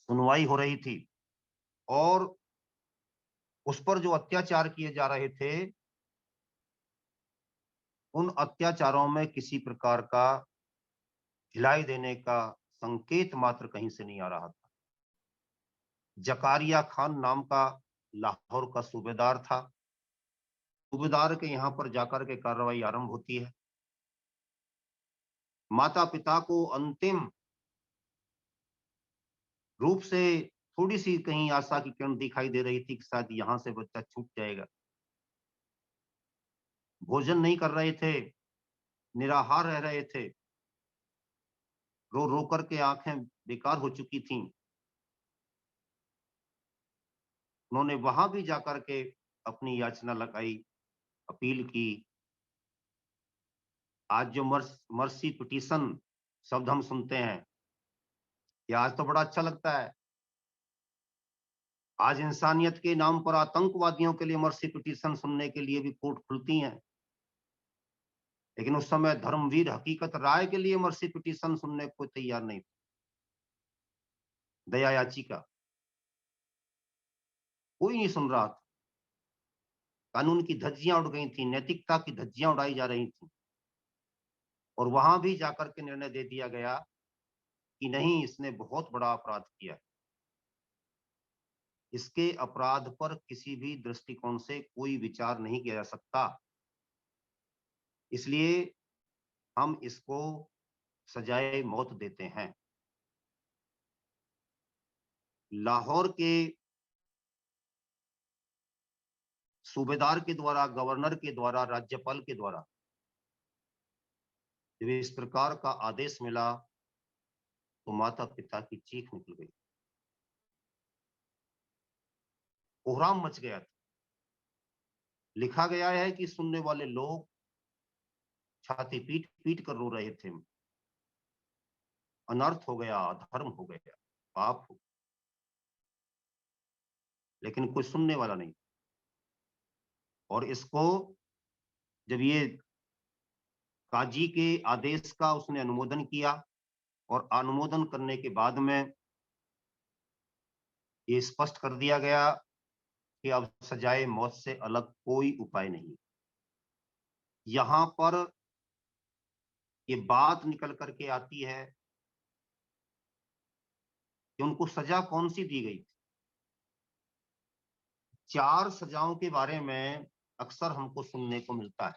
D: सुनवाई हो रही थी और उस पर जो अत्याचार किए जा रहे थे, उन अत्याचारों में किसी प्रकार का ढिलाई देने का संकेत मात्र कहीं से नहीं आ रहा था। जकारिया खान नाम का लाहौर का सूबेदार था। सूबेदार के यहाँ पर जाकर के कार्रवाई आरंभ होती है। माता पिता को अंतिम रूप से थोड़ी सी कहीं आशा की किरण दिखाई दे रही थी कि शायद यहां से बच्चा छूट जाएगा। भोजन नहीं कर रहे थे, निराहार रह रहे थे, रो रो करके आंखें बेकार हो चुकी थीं। उन्होंने वहां भी जाकर के अपनी याचना लगाई, अपील की। आज जो मर्सी पिटीशन शब्द हम सुनते हैं, ये आज तो बड़ा अच्छा लगता है। आज इंसानियत के नाम पर आतंकवादियों के लिए मर्सी पिटीशन सुनने के लिए भी कोर्ट खुलती हैं। लेकिन उस समय धर्मवीर हकीकत राय के लिए मर्सी पिटीशन सुनने को तैयार नहीं थे। दया याचिका कोई नहीं सुन रहा था। कानून की धज्जियां उड़ गई थी, नैतिकता की धज्जियां उड़ाई जा रही थी। और वहां भी जाकर के निर्णय दे दिया गया कि नहीं, इसने बहुत बड़ा अपराध किया है। इसके अपराध पर किसी भी दृष्टिकोण से कोई विचार नहीं किया जा सकता, इसलिए हम इसको सजाए मौत देते हैं। लाहौर के सूबेदार के द्वारा, गवर्नर के द्वारा, राज्यपाल के द्वारा जब इस प्रकार का आदेश मिला तो माता पिता की चीख निकल गई, कोहराम मच गया था। लिखा गया है कि सुनने वाले लोग छाती पीट पीट कर रो रहे थे। अनर्थ हो गया, अधर्म हो गया, पाप हो। लेकिन कोई सुनने वाला नहीं। और इसको जब ये काजी के आदेश का उसने अनुमोदन किया और अनुमोदन करने के बाद में ये स्पष्ट कर दिया गया कि अब सजाए मौत से अलग कोई उपाय नहीं। यहां पर ये बात निकल करके आती है कि उनको सजा कौन सी दी गई थी। 4 सजाओं के बारे में अक्सर हमको सुनने को मिलता है।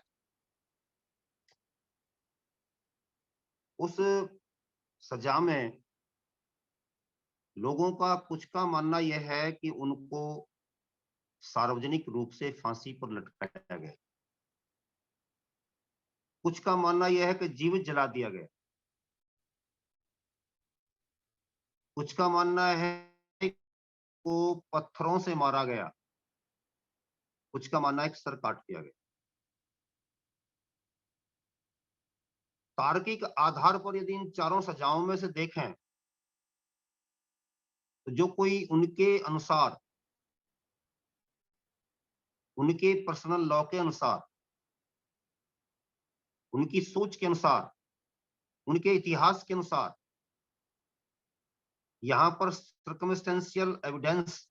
D: उस सजा में लोगों का कुछ का मानना यह है कि उनको सार्वजनिक रूप से फांसी पर लटकाया गया। कुछ का मानना यह है कि जीवित जला दिया गया। कुछ का मानना है कि को पत्थरों से मारा गया। कुछ का मानना है कि सर काट दिया गया। तार्किक आधार पर यदि इन चारों सजाओं में से देखें तो जो कोई उनके अनुसार, उनके पर्सनल लॉ के अनुसार, उनकी सोच के अनुसार, उनके इतिहास के अनुसार यहां पर सर्कमस्टेंशियल एविडेंस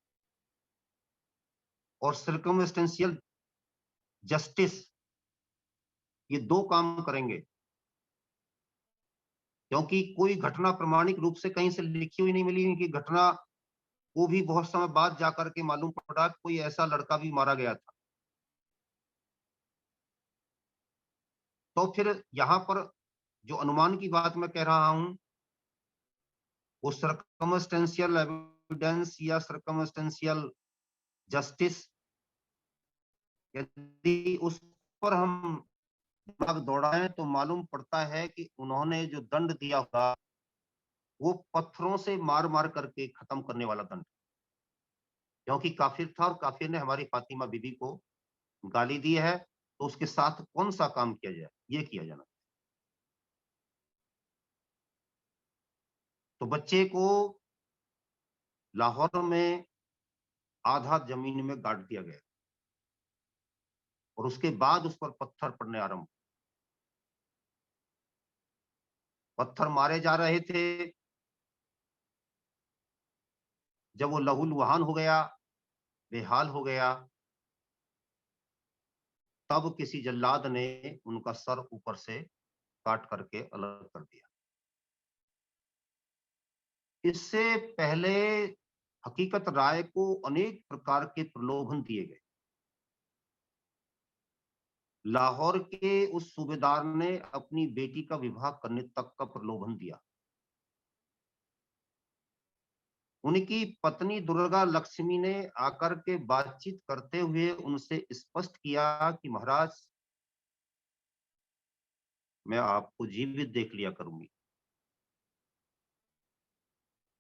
D: और सर्कमस्टेंशियल जस्टिस, ये 2 काम करेंगे। क्योंकि कोई घटना प्रमाणिक रूप से कहीं से लिखी हुई नहीं मिली। कि घटना को भी बहुत समय बाद जाकर के मालूम पड़ा कि कोई ऐसा लड़का भी मारा गया था। तो फिर यहाँ पर जो अनुमान की बात मैं कह रहा हूं, वो सर्कमस्टेंशियल एविडेंस या सर्कमस्टेंशियल जस्टिस यदि उस पर हम दिमाग दौड़ाएं तो मालूम पड़ता है कि उन्होंने जो दंड दिया होगा वो पत्थरों से मार मार करके खत्म करने वाला दंड, क्योंकि काफिर था और काफिर ने हमारी फातिमा बीबी को गाली दी है, तो उसके साथ कौन सा काम किया जाए, ये किया जाना। तो बच्चे को लाहौर में आधा जमीन में गाड़ दिया गया और उसके बाद उस पर पत्थर पड़ने आरंभ। पत्थर मारे जा रहे थे, जब वो लहूलुहान हो गया, बेहाल हो गया, तब किसी जल्लाद ने उनका सर ऊपर से काट करके अलग कर दिया। इससे पहले हकीकत राय को अनेक प्रकार के प्रलोभन दिए गए। लाहौर के उस सूबेदार ने अपनी बेटी का विवाह करने तक का प्रलोभन दिया। उनकी पत्नी दुर्गा लक्ष्मी ने आकर के बातचीत करते हुए उनसे स्पष्ट किया कि महाराज, मैं आपको जीवित देख लिया करूंगी,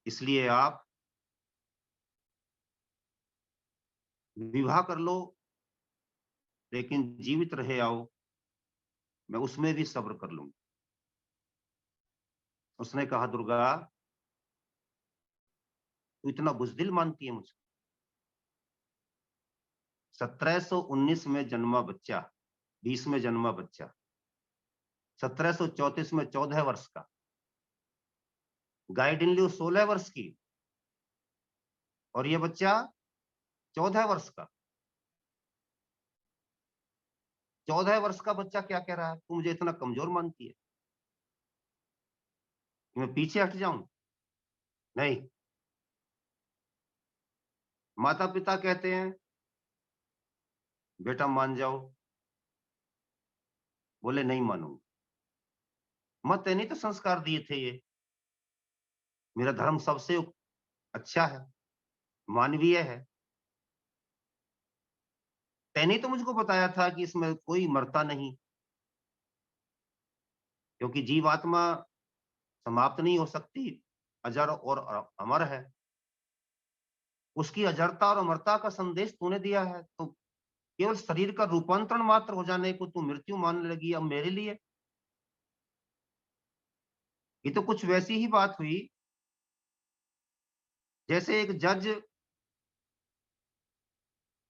D: इसलिए आप विवाह कर लो, लेकिन जीवित रहे आओ, मैं उसमें भी सब्र कर लूंगी। उसने कहा, दुर्गा, तू इतना बुजदिल मानती है मुझे? 1719 में जन्मा बच्चा, 20 में जन्मा बच्चा, 1734 में 14 वर्ष का, गाइडिन लियो 16 वर्ष की, और ये बच्चा 14 वर्ष का। 14 वर्ष का बच्चा क्या कह रहा है? तू मुझे इतना कमजोर मानती है कि मैं पीछे हट जाऊं? नहीं। माता पिता कहते हैं बेटा मान जाओ, बोले नहीं मानूंगा। मत नहीं तो संस्कार दिए थे ये, मेरा धर्म सबसे अच्छा है, मानवीय है। तैने तो मुझको बताया था कि इसमें कोई मरता नहीं, क्योंकि जीवात्मा समाप्त नहीं हो सकती, अजर और अमर है। उसकी अजरता और अमरता का संदेश तूने दिया है, तो केवल शरीर का रूपांतरण मात्र हो जाने को तू मृत्यु मानने लगी अब मेरे लिए? ये तो कुछ वैसी ही बात हुई जैसे एक जज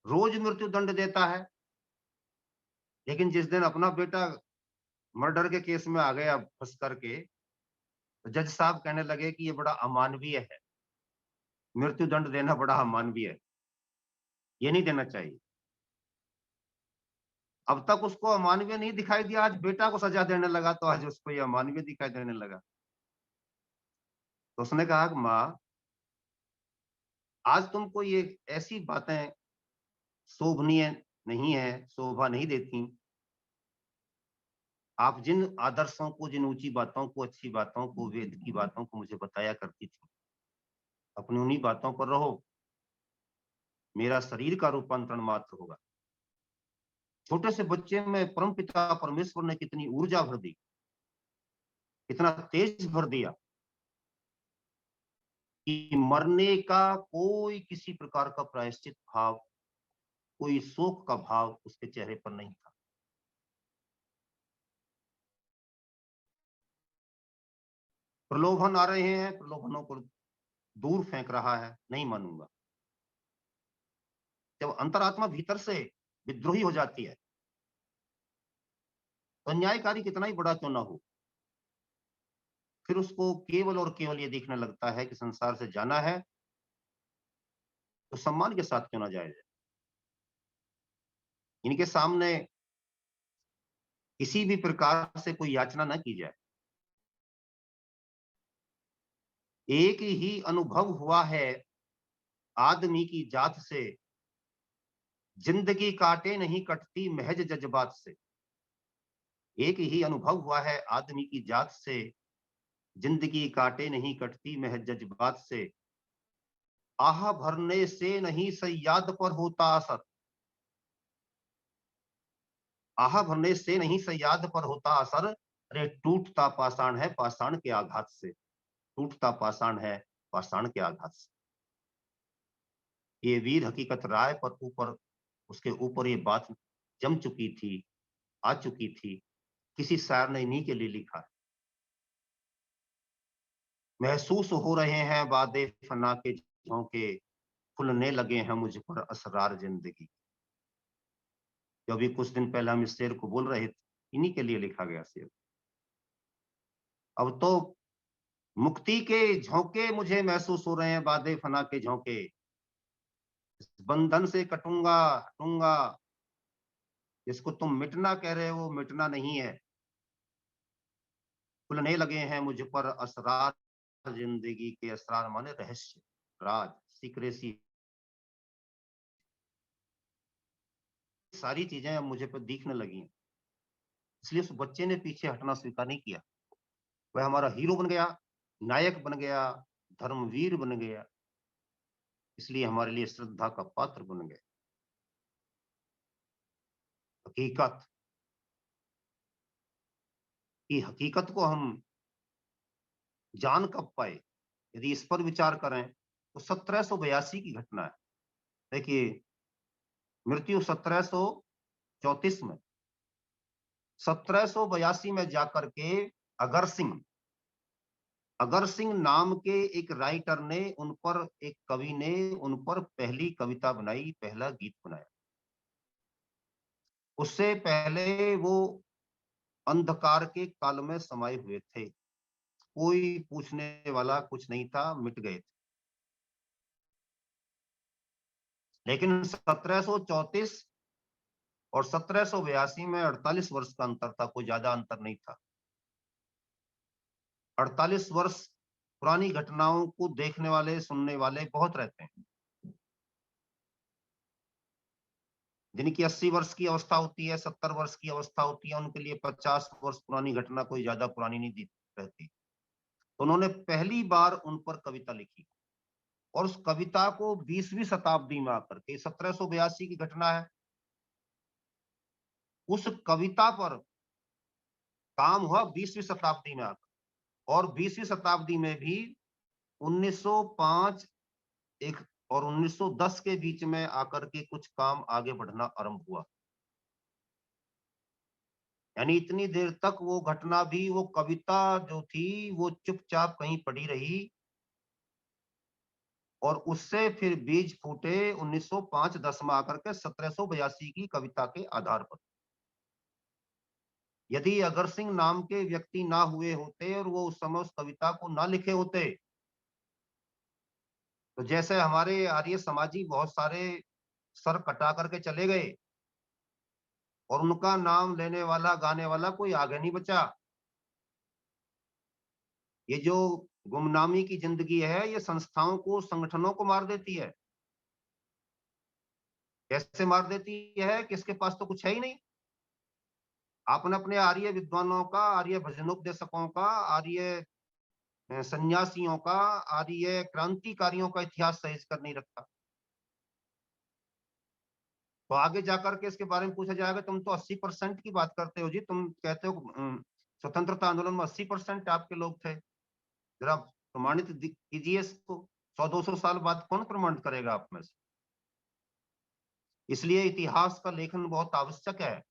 D: रोज मृत्यु दंड देता है, लेकिन जिस दिन अपना बेटा मर्डर के केस में आ गया फंस करके, तो जज साहब कहने लगे कि ये बड़ा अमानवीय है, मृत्यु दंड देना बड़ा अमानवीय है, ये नहीं देना चाहिए। अब तक उसको अमानवीय नहीं दिखाई दिया, आज बेटा को सजा देने लगा तो आज उसको ये अमानवीय दिखाई देने लगा। तो उसने कहा कि माँ, आज तुमको ये ऐसी बातें शोभनीय नहीं है, शोभा नहीं देती। आप जिन आदर्शों को, जिन ऊंची बातों को, अच्छी बातों को, वेद की बातों को मुझे बताया करती थी, अपनी उन्हीं बातों पर रहो, मेरा शरीर का रूपांतरण मात्र होगा। छोटे से बच्चे में परमपिता परमेश्वर ने कितनी ऊर्जा भर दी, कितना तेज भर दिया कि मरने का कोई किसी प्रकार का प्रायश्चित भाव, कोई शोक का भाव उसके चेहरे पर नहीं था। प्रलोभन आ रहे हैं, प्रलोभनों को दूर फेंक रहा है, नहीं मानूंगा। जब अंतरात्मा भीतर से विद्रोही हो जाती है, तो अन्यायकारी कितना ही बड़ा क्यों ना हो, फिर उसको केवल और केवल ये देखने लगता है कि संसार से जाना है तो सम्मान के साथ क्यों ना जाया जाए। इनके सामने किसी भी प्रकार से कोई याचना न की जाए। एक ही अनुभव हुआ है आदमी की जात से, जिंदगी काटे नहीं कटती महज जज्बात से। एक ही अनुभव हुआ है आदमी की जात से, जिंदगी काटे नहीं कटती महज जज्बात से। आह भरने से नहीं सयाद पर होता असर, आहा भरने से नहीं सयाद पर होता असर, अरे टूटता पाषाण है पाषाण के आघात से, टूटता पाषाण है पाषाण के आघात से। ये वीर हकीकत राय पर ऊपर, उसके ऊपर ये बात जम चुकी थी, आ चुकी थी। किसी शायर ने इन्हीं के लिए लिखा है। महसूस हो रहे हैं वादे फना के झोंके, खुलने लगे हैं मुझ पर असरार जिंदगी। जो अभी कुछ दिन पहले हम इस शेर को बोल रहे थे, इन्हीं के लिए लिखा गया शेर। अब तो मुक्ति के झोंके मुझे महसूस हो रहे हैं, वादे फना के झोंके। इस बंधन से कटूंगा हटूंगा, जिसको तुम मिटना कह रहे हो मिटना नहीं है। खुलने लगे हैं मुझ पर असरार जिंदगी के, असरार माने रहस्य, राज, सीक्रेसी। सारी चीजें अब मुझे पर दिखने लगी हैं। इसलिए उस बच्चे ने पीछे हटना स्वीकार नहीं किया। वह हमारा हीरो बन गया, नायक बन गया, धर्मवीर बन गया। इसलिए हमारे लिए श्रद्धा का पात्र बन गए। हकीकत की हकीकत को हम जान कब पाए, यदि इस पर विचार करें तो 1782 की घटना है। देखिए, मृत्यु 1734 में, 1782 में जाकर के अगर सिंह नाम के एक राइटर ने उन पर, एक कवि ने उन पर पहली कविता बनाई, पहला गीत बनाया। उससे पहले वो अंधकार के काल में समाये हुए थे, कोई पूछने वाला कुछ नहीं था, मिट गए थे। लेकिन 1734 और 1782 में 48 वर्ष का अंतर था, कोई ज्यादा अंतर नहीं था। 48 वर्ष पुरानी घटनाओं को देखने वाले, सुनने वाले बहुत रहते हैं। जिनकी 80 वर्ष की अवस्था होती है, 70 वर्ष की अवस्था होती है, उनके लिए 50 वर्ष पुरानी घटना कोई ज्यादा पुरानी नहीं रहती। तो उन्होंने पहली बार उन पर कविता लिखी, और उस कविता को 20वीं शताब्दी में आकर के, 1782 की घटना है, उस कविता पर काम हुआ 20वीं शताब्दी में आकर। और 20वीं शताब्दी में भी 1905 एक और 1910 के बीच में आकर के कुछ काम आगे बढ़ना आरंभ हुआ। यानी इतनी देर तक वो घटना भी, वो कविता जो थी, वो चुपचाप कहीं पड़ी रही, और उससे फिर बीज फूटे 1905-10 में आकर के 1782 की कविता के आधार पर। यदि अगर सिंह नाम के व्यक्ति ना हुए होते और वो उस समय उस कविता को ना लिखे होते, तो जैसे हमारे आर्य समाजी बहुत सारे सर कटा करके चले गए और उनका नाम लेने वाला, गाने वाला कोई आगे नहीं बचा। ये जो गुमनामी की जिंदगी है, ये संस्थाओं को, संगठनों को मार देती है। कैसे मार देती है? किसके पास तो कुछ है ही नहीं। आपने अपने आर्य विद्वानों का, आर्य भजनोपदेशकों का, आर्य सन्यासियों का, आर्य क्रांतिकारियों का इतिहास सहेज कर नहीं रखा। तो आगे जाकर के इसके बारे में पूछा जाएगा, तुम तो 80% की बात करते हो जी, तुम कहते हो स्वतंत्रता आंदोलन में 80% आपके लोग थे। जरा प्रमाणित कीजिए इसको। 100-200 साल बाद कौन प्रमाणित करेगा आप में से? इसलिए इतिहास का लेखन बहुत आवश्यक है,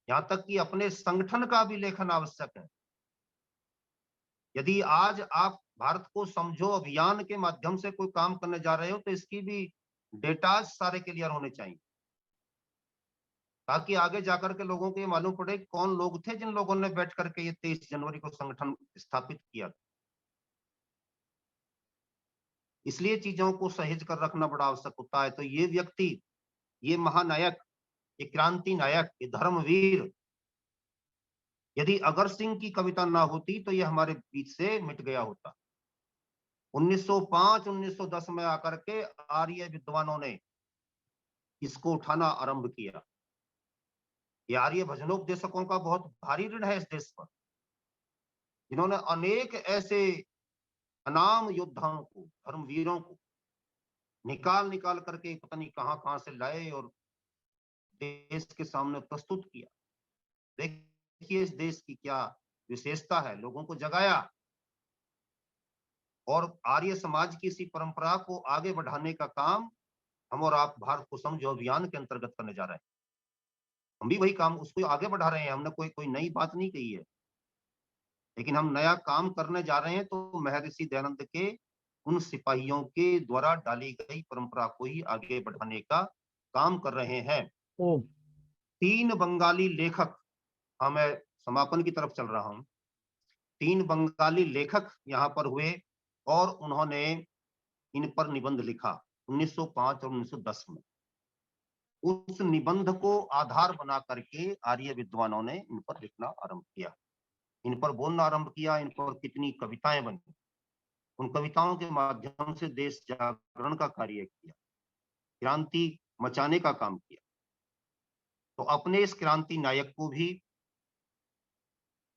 D: यहाँ तक कि अपने संगठन का भी लेखन आवश्यक है। यदि आज आप भारत को समझो अभियान के माध्यम से कोई काम करने जा रहे हो, तो इसकी भी डेटाज सारे क्लियर होने चाहिए, ताकि आगे जाकर के लोगों को ये मालूम पड़े कौन लोग थे जिन लोगों ने बैठ करके ये 23 जनवरी को संगठन स्थापित किया। इसलिए चीजों को सहेज कर रखना बड़ा आवश्यक होता है। तो ये व्यक्ति, ये महानायक, ये क्रांति नायक, ये धर्मवीर, यदि अगर सिंह की कविता ना होती तो ये हमारे बीच से मिट गया होता। 1905-1910 में आकर के आर्य विद्वानों ने इसको उठाना आरंभ किया। ये आर्य भजनोपदेशकों का बहुत भारी ऋण है इस देश पर, जिन्होंने अनेक ऐसे अनाम योद्धाओं को, धर्मवीरों को निकाल निकाल करके पता नहीं कहां कहां से लाए और देश के सामने प्रस्तुत किया। देखिए इस देश की क्या विशेषता है, लोगों को जगाया और आर्य समाज की इसी परंपरा को आगे बढ़ाने का काम हम और आप भारत को समझो अभियान के अंतर्गत करने जा रहे हैं। हम भी वही काम उसको आगे बढ़ा रहे हैं, हमने कोई कोई नई बात नहीं कही है, लेकिन हम नया काम करने जा रहे हैं तो महर्षि दयानंद के उन सिपाहियों के द्वारा डाली गई परंपरा को ही आगे बढ़ाने का काम कर रहे हैं।
B: ओ
D: 3 बंगाली लेखक, हाँ मैं समापन की तरफ चल रहा हूं, 3 बंगाली लेखक यहाँ पर हुए और उन्होंने इन पर निबंध लिखा 1905 और 1910 में। उस निबंध को आधार बना करके आर्य विद्वानों ने इन पर लिखना आरंभ किया, इन पर बोलना आरंभ किया, इन पर कितनी कविताएं बनी, उन कविताओं के माध्यम से देश जागरण का कार्य किया, क्रांति मचाने का काम किया। तो अपने इस क्रांति नायक को भी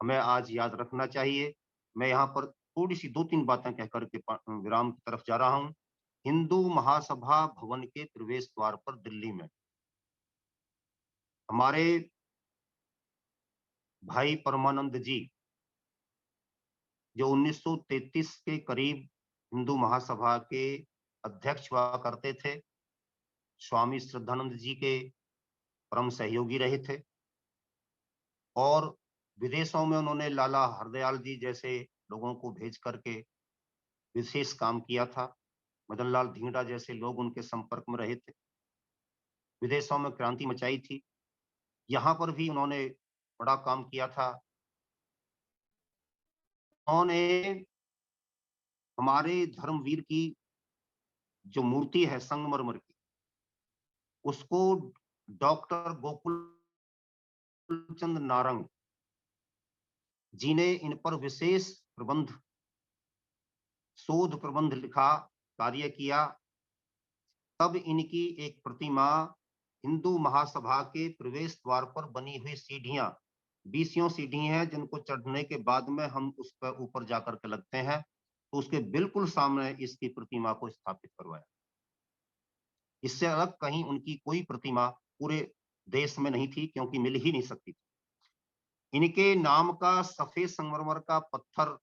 D: हमें आज याद रखना चाहिए। मैं यहाँ पर थोड़ी सी 2-3 बातें कह करके विराम की तरफ जा रहा हूँ। हिंदू महासभा भवन के प्रवेश द्वार पर दिल्ली में हमारे भाई परमानंद जी, जो 1933 के करीब हिंदू महासभा के अध्यक्ष हुआ करते थे, स्वामी श्रद्धानंद जी के परम सहयोगी रहे थे और विदेशों में उन्होंने लाला हरदयाल जी जैसे लोगों को भेज करके विशेष काम किया था। मदन लाल धिंगड़ा जैसे लोग उनके संपर्क में रहे थे, विदेशों में क्रांति मचाई थी, यहाँ पर भी उन्होंने बड़ा काम किया था। उन्होंने हमारे धर्मवीर की जो मूर्ति है संगमरमर की, उसको डॉक्टर गोकुल चंद नारंग जी ने इन पर विशेष प्रबंध, शोध प्रबंध लिखा, कार्य किया। तब इनकी एक प्रतिमा हिंदू महासभा के प्रवेश द्वार पर बनी हुई सीढ़ियां, 20 सीढ़ी हैं जिनको चढ़ने के बाद में हम उस पर ऊपर जाकर के लगते हैं, तो उसके बिल्कुल सामने इसकी प्रतिमा को स्थापित करवाया। इससे अलग कहीं उनकी कोई प्रतिमा पूरे देश में नहीं थी, क्योंकि मिल ही नहीं सकती थी। इनके नाम का सफेद संगमरमर का पत्थर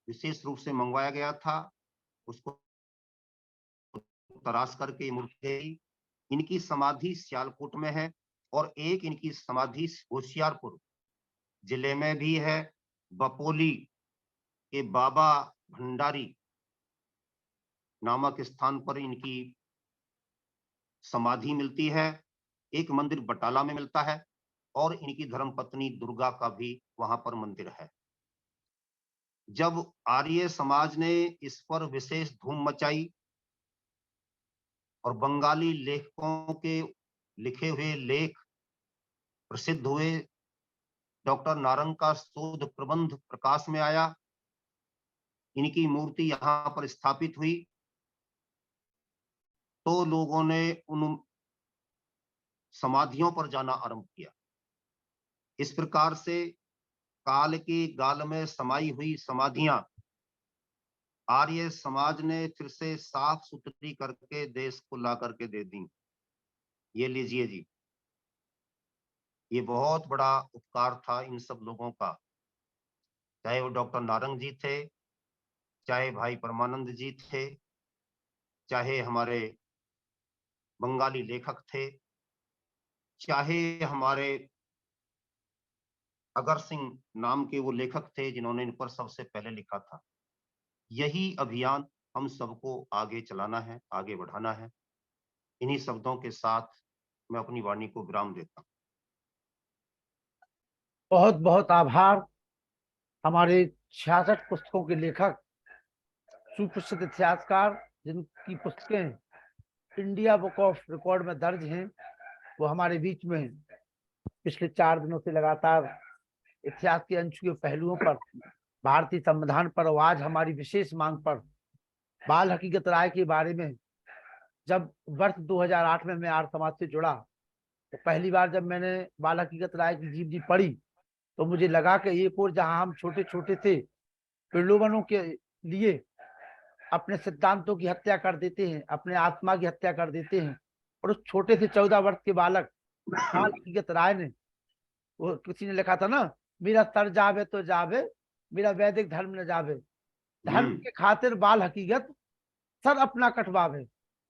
D: विशेष रूप से मंगवाया गया था, उसको तराश करके मूर्ति। इनकी समाधि सियालकोट में है और एक इनकी समाधि होशियारपुर जिले में भी है। बपोली के बाबा भंडारी नामक स्थान पर इनकी समाधि मिलती है। एक मंदिर बटाला में मिलता है और इनकी धर्मपत्नी दुर्गा का भी वहां पर मंदिर है। जब आर्य समाज ने इस पर विशेष धूम मचाई और बंगाली लेखकों के लिखे हुए लेख प्रसिद्ध हुए, डॉक्टर नारंग का शोध प्रबंध प्रकाश में आया, इनकी मूर्ति यहाँ पर स्थापित हुई, तो लोगों ने उन समाधियों पर जाना आरंभ किया। इस प्रकार से काल की गाल में समाई हुई समाधियां आर्य समाज ने फिर से साफ सुथरी करके देश को ला करके दे दी। ये लीजिए जी, ये बहुत बड़ा उपकार था इन सब लोगों का, चाहे वो डॉक्टर नारंग जी थे, चाहे भाई परमानंद जी थे, चाहे हमारे बंगाली लेखक थे, चाहे हमारे अगर सिंह नाम के वो लेखक थे जिन्होंने इन पर सबसे पहले लिखा था। यही अभियान हम सबको आगे चलाना है, आगे बढ़ाना है। इन्हीं शब्दों के साथ मैं अपनी वाणी को विराम देता हूँ।
B: बहुत बहुत आभार हमारे 66 पुस्तकों के लेखक, सुप्रसिद्ध इतिहासकार, जिनकी पुस्तकें इंडिया बुक ऑफ रिकॉर्ड में दर्ज हैं, वो हमारे बीच में पिछले 4 दिनों से लगातार इतिहास के अनछुए पहलुओं पर, भारतीय संविधान पर और आज हमारी विशेष मांग पर बाल हकीकत राय के बारे में। जब वर्ष 2008 में मैं आर्य समाज से जुड़ा तो पहली बार जब मैंने बाल हकीकत राय की जीवनी पढ़ी तो मुझे लगा कि एक और जहां हम छोटे छोटे थे, प्रलोभनों के लिए अपने सिद्धांतों की हत्या कर देते हैं, अपने आत्मा की हत्या कर देते हैं, और उस छोटे से 14 वर्ष के बालक बाल हकीकत राय ने, वो किसी ने लिखा था ना, मेरा सर जावे तो जावे, मेरा वैदिक धर्म न जावे, धर्म के खातिर बाल हकीकत सर अपना कटवावे।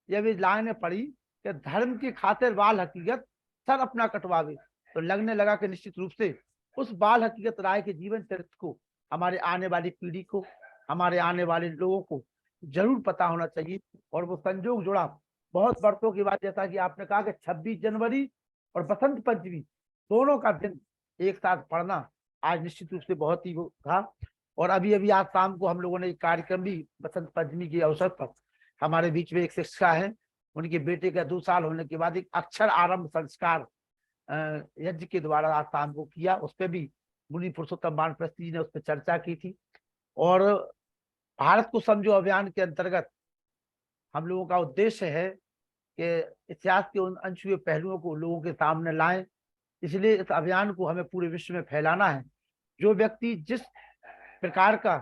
B: ये भी लाइनें पढ़ी कि धर्म की खातिर बाल हकीकत सर अपना कटवावे। तो लगने लगा कि निश्चित रूप से उस बाल हकीकत राय के जीवन चरित्र को हमारे आने वाली पीढ़ी को, हमारे आने वाले लोगों को जरूर पता होना चाहिए। और वो संजोग जुड़ा बहुत वर्षों की बात, जैसा कि आपने कहा कि 26 जनवरी और बसंत पंचमी दोनों का दिन एक साथ पढ़ना आज निश्चित रूप से बहुत ही वो था। और अभी अभी आज शाम को हम लोगों ने एक कार्यक्रम भी बसंत पंचमी के अवसर पर, हमारे बीच में एक शिक्षिका है, उनके बेटे का 2 साल होने के बाद एक अक्षर आरंभ संस्कार यज्ञ के द्वारा आज शाम को किया। उस पर भी मुनि पुरुषोत्तम वानप्रस्थ जी ने उस पर चर्चा की थी। और भारत को समझो अभियान के अंतर्गत हम लोगों का उद्देश्य है कि इतिहास के उन अनछुए पहलुओं को लोगों के सामने लाएं। इसलिए इस अभियान को हमें पूरे विश्व में फैलाना है। जो व्यक्ति जिस प्रकार का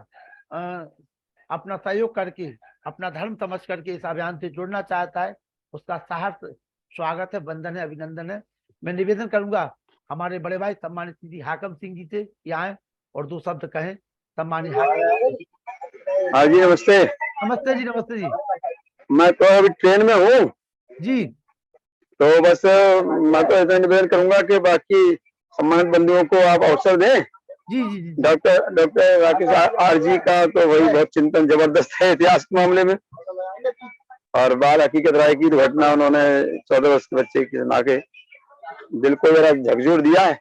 B: अपना सहयोग करके, अपना धर्म समझ करके इस अभियान से जुड़ना चाहता है, उसका सहर्ष स्वागत है, वंदन है, अभिनंदन है। मैं निवेदन करूंगा हमारे बड़े भाई सम्मानित श्री हाकम सिंह जी से कि आए और 2 शब्द कहें। सम्मानित हाकम।
E: हाँ जी, नमस्ते।
B: नमस्ते जी, नमस्ते जी।
E: मैं तो अभी ट्रेन में हूँ
B: जी।
E: तो बस मैं तो ऐसा निवेदन करूंगा कि बाकी सम्मानित बंधुओं को आप अवसर दें।
B: जी जी जी।
E: डॉक्टर राकेश आर जी का तो वही बहुत चिंतन जबरदस्त है इतिहास के मामले में। और बाल हकीकत राय की घटना, उन्होंने 14 वर्ष के बच्चे की सुना के दिल को जरा झकझोर दिया है।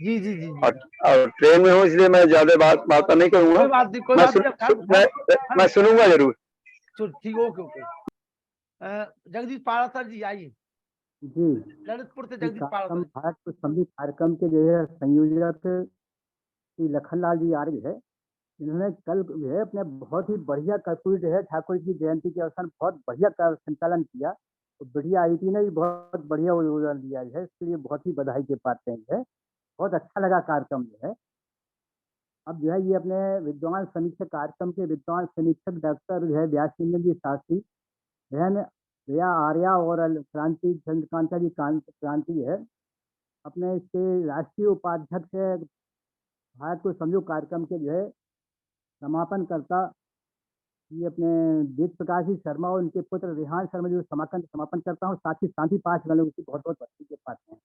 B: जी जी जी।
E: और ट्रेन में हूँ इसलिए मैं ज्यादा बात नहीं करूंगा।
B: कोई बात नहीं, कोई बात नहीं,
E: मैं सुनूंगा जरूर।
B: ठीक, ओके ओके। जगदीश पारा सर जी आइए।
F: जी,
B: ललितपुर से जगदीश पारा सर।
F: भारत को समृद्ध कार्यक्रम के जो है संयोजक श्री लखनलाल जी आर्य है, इन्होंने कल जो है अपने बहुत ही बढ़िया कर्पूरी जो है ठाकुर की जयंती के अवसर बहुत बढ़िया संचालन किया। तो बढ़िया आईटी ने भी बहुत बढ़िया योगदान दिया है, इसके लिए बहुत ही बधाई के पात्र हैं। बहुत अच्छा लगा कार्यक्रम जो है। अब जो है ये अपने विद्वान समीक्षक कार्यक्रम के विद्वान समीक्षक डॉक्टर जो है व्यास जी शास्त्री, बहन भैया आर्या और क्रांति चंद्रकांता जी क्रांति है, अपने इसके राष्ट्रीय उपाध्यक्ष है, भारत को समझो कार्यक्रम के जो है समापन करता ये अपने वेद प्रकाश जी शर्मा और उनके पुत्र रेहान शर्मा जो समापन करता हूँ, साथ ही 5 वालों की बहुत बहुत बधाई के पात्र हैं।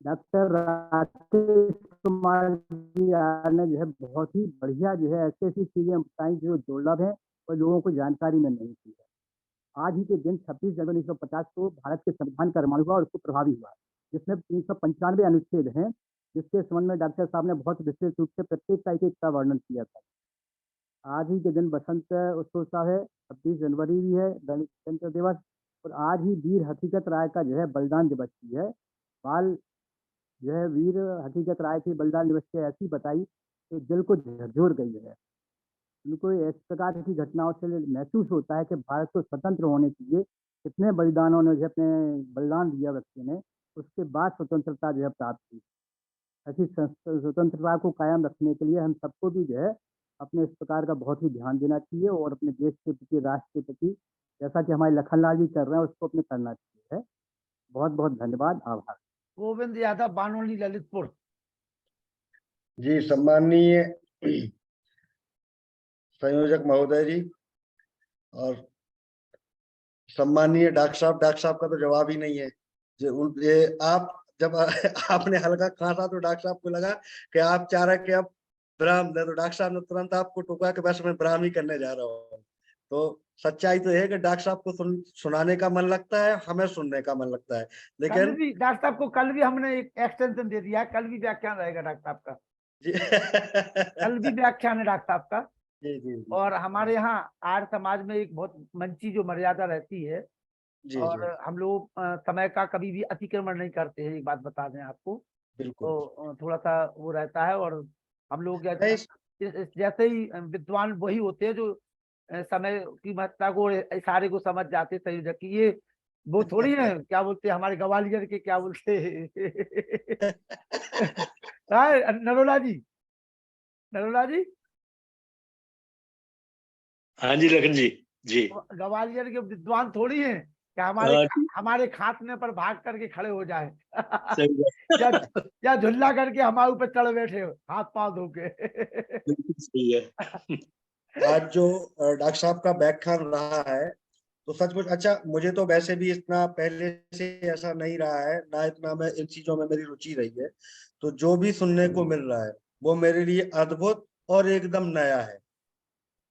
F: डॉक्टर राकेश कुमार जी ने जो है बहुत ही बढ़िया जो है ऐसी ऐसी चीजें बताई जो दुर्लभ है और लोगों को जानकारी में नहीं थी। आज ही के दिन 26 जनवरी 1950 को भारत के संविधान का निर्माण हुआ और उसको प्रभावी हुआ, जिसमें 395 अनुच्छेद हैं, जिसके संबंध में डॉक्टर साहब ने बहुत विशेष रूप से प्रत्येक का एक का वर्णन किया था। आज ही के दिन बसंत उत्सव है, 26 जनवरी भी है गणतंत्र दिवस, और आज ही वीर हकीकत राय का जो है बलिदान दिवस भी है। बाल जो है वीर हकीकत राय की बलिदान दिवस से ऐसी बताई तो दिल को झकझोर गई है। उनको इस प्रकार की घटनाओं से महसूस होता है कि भारत को स्वतंत्र होने के लिए कितने बलिदानों ने जो अपने बलिदान दिया व्यक्ति ने, उसके बाद स्वतंत्रता जो है प्राप्त की। ऐसी स्वतंत्रता को कायम रखने के लिए हम सबको भी जो है अपने इस प्रकार का बहुत ही ध्यान देना चाहिए और अपने देश के प्रति, राष्ट्र के प्रति, जैसा कि हमारे लखनलाल जी कर रहे हैं, उसको अपने करना चाहिए। बहुत बहुत धन्यवाद, आभार।
B: गोविंद यादव, बानोली, ललितपुर।
C: जी, सम्माननीय संयोजक महोदय जी और सम्माननीय डॉक्टर साहब का तो जवाब ही नहीं है। ये आप जब आपने हल्का खांसा तो डॉक्टर साहब को लगा कि आप चाह रहे कि अब ब्राह्म दे, तो डॉक्टर साहब ने तुरंत आपको टोका कि बस मैं ब्राह्म ही करने जा रहा हूँ। तो सच्चाई तो है कि डॉक्टर साहब को सुनाने का मन लगता है, हमें सुनने का मन लगता है, लेकिन
B: डॉक्टर साहब को कल भी हमने एक एक्सटेंशन दे दिया, कल भी व्याख्यान रहेगा डॉक्टर साहब का।
C: जी
B: कल भी व्याख्यान है डॉक्टर साहब का।
C: जी।
B: और हमारे यहाँ आर्य समाज में एक बहुत मंची जो मर्यादा रहती है, और हम लोग समय का कभी भी अतिक्रमण नहीं करते हैं, एक बात बता दें आपको। तो थोड़ा सा वो रहता है, और हम लोग जैसे ही विद्वान वही होते हैं जो समय की महत्ता को, इशारे को समझ जाते संयोजक की। ये वो थोड़ी है क्या बोलते हैं हमारे ग्वालियर के, क्या बोलते नरोला जी, नरोला जी।
G: हाँ जी लखन जी। जी,
B: ग्वालियर के विद्वान थोड़ी हैं क्या हमारे खातने पर भाग करके खड़े हो जाए या झुल्ला करके हमारे ऊपर चढ़ बैठे हो हाथ पांव धो के।
G: सही है।
C: आज जो डॉक्टर साहब का व्याख्यान रहा है तो सचमुच अच्छा, मुझे तो वैसे भी इतना पहले से ऐसा नहीं रहा है ना, इतना मैं इन चीजों में मेरी रुचि रही है, तो जो भी सुनने को मिल रहा है वो मेरे लिए अद्भुत और एकदम नया है।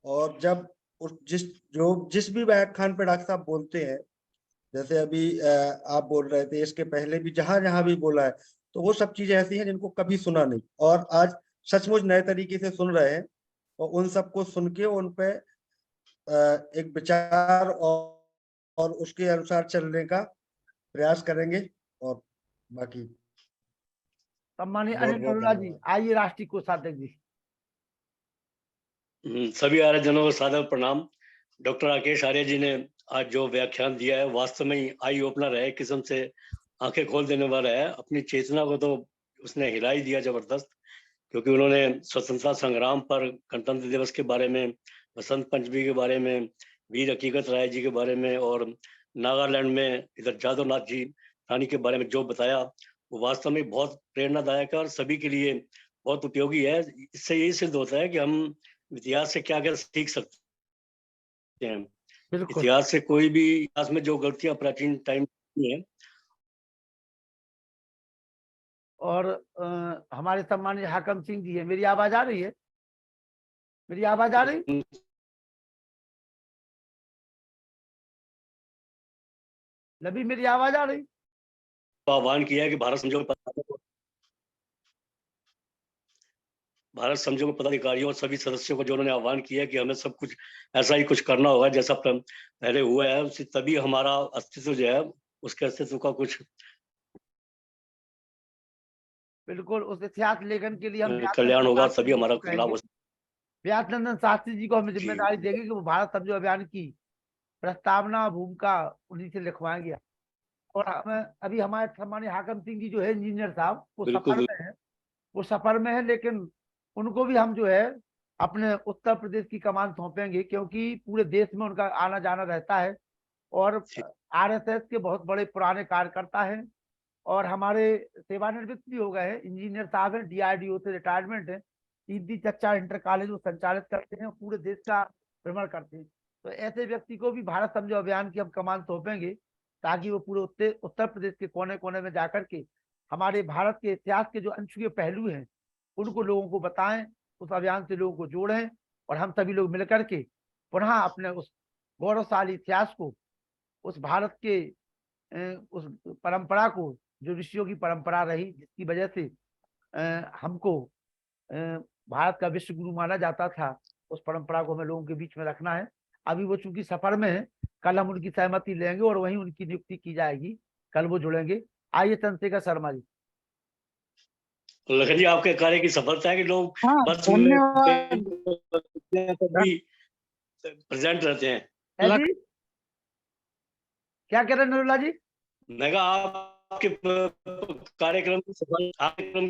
C: और जब जिस भी व्याख्यान पे डॉक्टर साहब बोलते हैं, जैसे अभी आप बोल रहे थे, इसके पहले भी जहां जहां भी बोला है, तो वो सब चीजें ऐसी हैं जिनको कभी सुना नहीं, और आज सचमुच नए तरीके से सुन रहे हैं, और उन सबको सुन के उन पे एक विचार और उसके अनुसार चलने का प्रयास करेंगे। और बाकी
B: सम्मानित
C: बहुत
B: अनिल
C: बहुत
B: नरूला जी,
C: धन्यवाद।
B: आइए राष्ट्रीय कोषाध्यक्ष जी।
G: सभी आर्यजनों को सादर प्रणाम। डॉक्टर राकेश आर्य जी ने आज जो व्याख्यान दिया है वास्तव में ही आई ओपनर है, एक किस्म से आंखें खोल देने वाला है। अपनी चेतना को तो उसने हिला ही दिया जबरदस्त, क्योंकि उन्होंने स्वतंत्रता संग्राम पर, गणतंत्र दिवस के बारे में, बसंत पंचमी के बारे में, वीर हकीकत राय जी के बारे में, और नागालैंड में इधर जादव नाथ जी रानी के बारे में जो बताया, वो वास्तव में बहुत प्रेरणादायक है और सभी के लिए बहुत उपयोगी है। इससे यही सिद्ध होता है कि हम इतिहास से क्या क्या सीख सकते हैं।
B: बिल्कुल।
G: इतिहास से कोई भी, इतिहास में जो गलतियां प्राचीन टाइम की हैं।
B: और हमारे सम्मानित हाकम सिंह जी है। मेरी आवाज आ रही है? मेरी आवाज आ रही? लबी मेरी आवाज आ रही?
G: आह्वान किया है कि भारत समझौते पदाधिकारियों और सभी सदस्यों को जो उन्होंने आह्वान किया है कि हमें सब कुछ ऐसा ही कुछ करना होगा जैसा पहले हुआ है, उससे तभी हमारा अस्तित्व जो है, उसके अस्तित्व का कुछ
B: बिल्कुल। उस इतिहास लेखन के लिए हम
G: कल्याण होगा, तभी हमारा लाभ हो।
B: व्यास नंदन शास्त्री जी को हम जिम्मेदारी देंगे कि वो भारत समझौता अभियान की प्रस्तावना भूमिका उन्हीं से लिखवाएंगे। और हमें अभी हमारे सम्मानित हाकम सिंह जी जो है इंजीनियर साहब, वो सफर में है, वो सफर में है, लेकिन उनको भी हम जो है अपने उत्तर प्रदेश की कमान सौंपेंगे, क्योंकि पूरे देश में उनका आना जाना रहता है और आरएसएस के बहुत बड़े पुराने कार्यकर्ता हैं और हमारे सेवानिवृत्त भी हो गए हैं। इंजीनियर साहब हैं, डीआरडीओ से रिटायरमेंट है, ईदी चच्चा इंटर कॉलेज वो संचालित करते हैं, पूरे देश का भ्रमण करते हैं। तो ऐसे व्यक्ति को भी भारत समझौता अभियान की हम कमान सौंपेंगे, ताकि वो पूरे उत्तर प्रदेश के कोने कोने में जाकर के हमारे भारत के इतिहास के जो अनछुए पहलू हैं उनको लोगों को बताएं, उस अभियान से लोगों को जोड़ें, और हम सभी लोग मिलकर के पुनः अपने उस गौरवशाली इतिहास को, उस भारत के उस परंपरा को, जो ऋषियों की परंपरा रही, जिसकी वजह से हमको भारत का विश्व गुरु माना जाता था, उस परंपरा को हमें लोगों के बीच में रखना है। अभी वो चूंकि सफर में है, कल हम उनकी सहमति लेंगे और वहीं उनकी नियुक्ति की जाएगी, कल वो जुड़ेंगे। आइए चंद्रशेखर शर्मा जी।
G: लखन जी, आपके कार्य की सफलता है कि लोग बस में प्रेजेंट रहते हैं। क्या कह रहे हैं नरूला जी? मैं कहा आपके कार्यक्रम की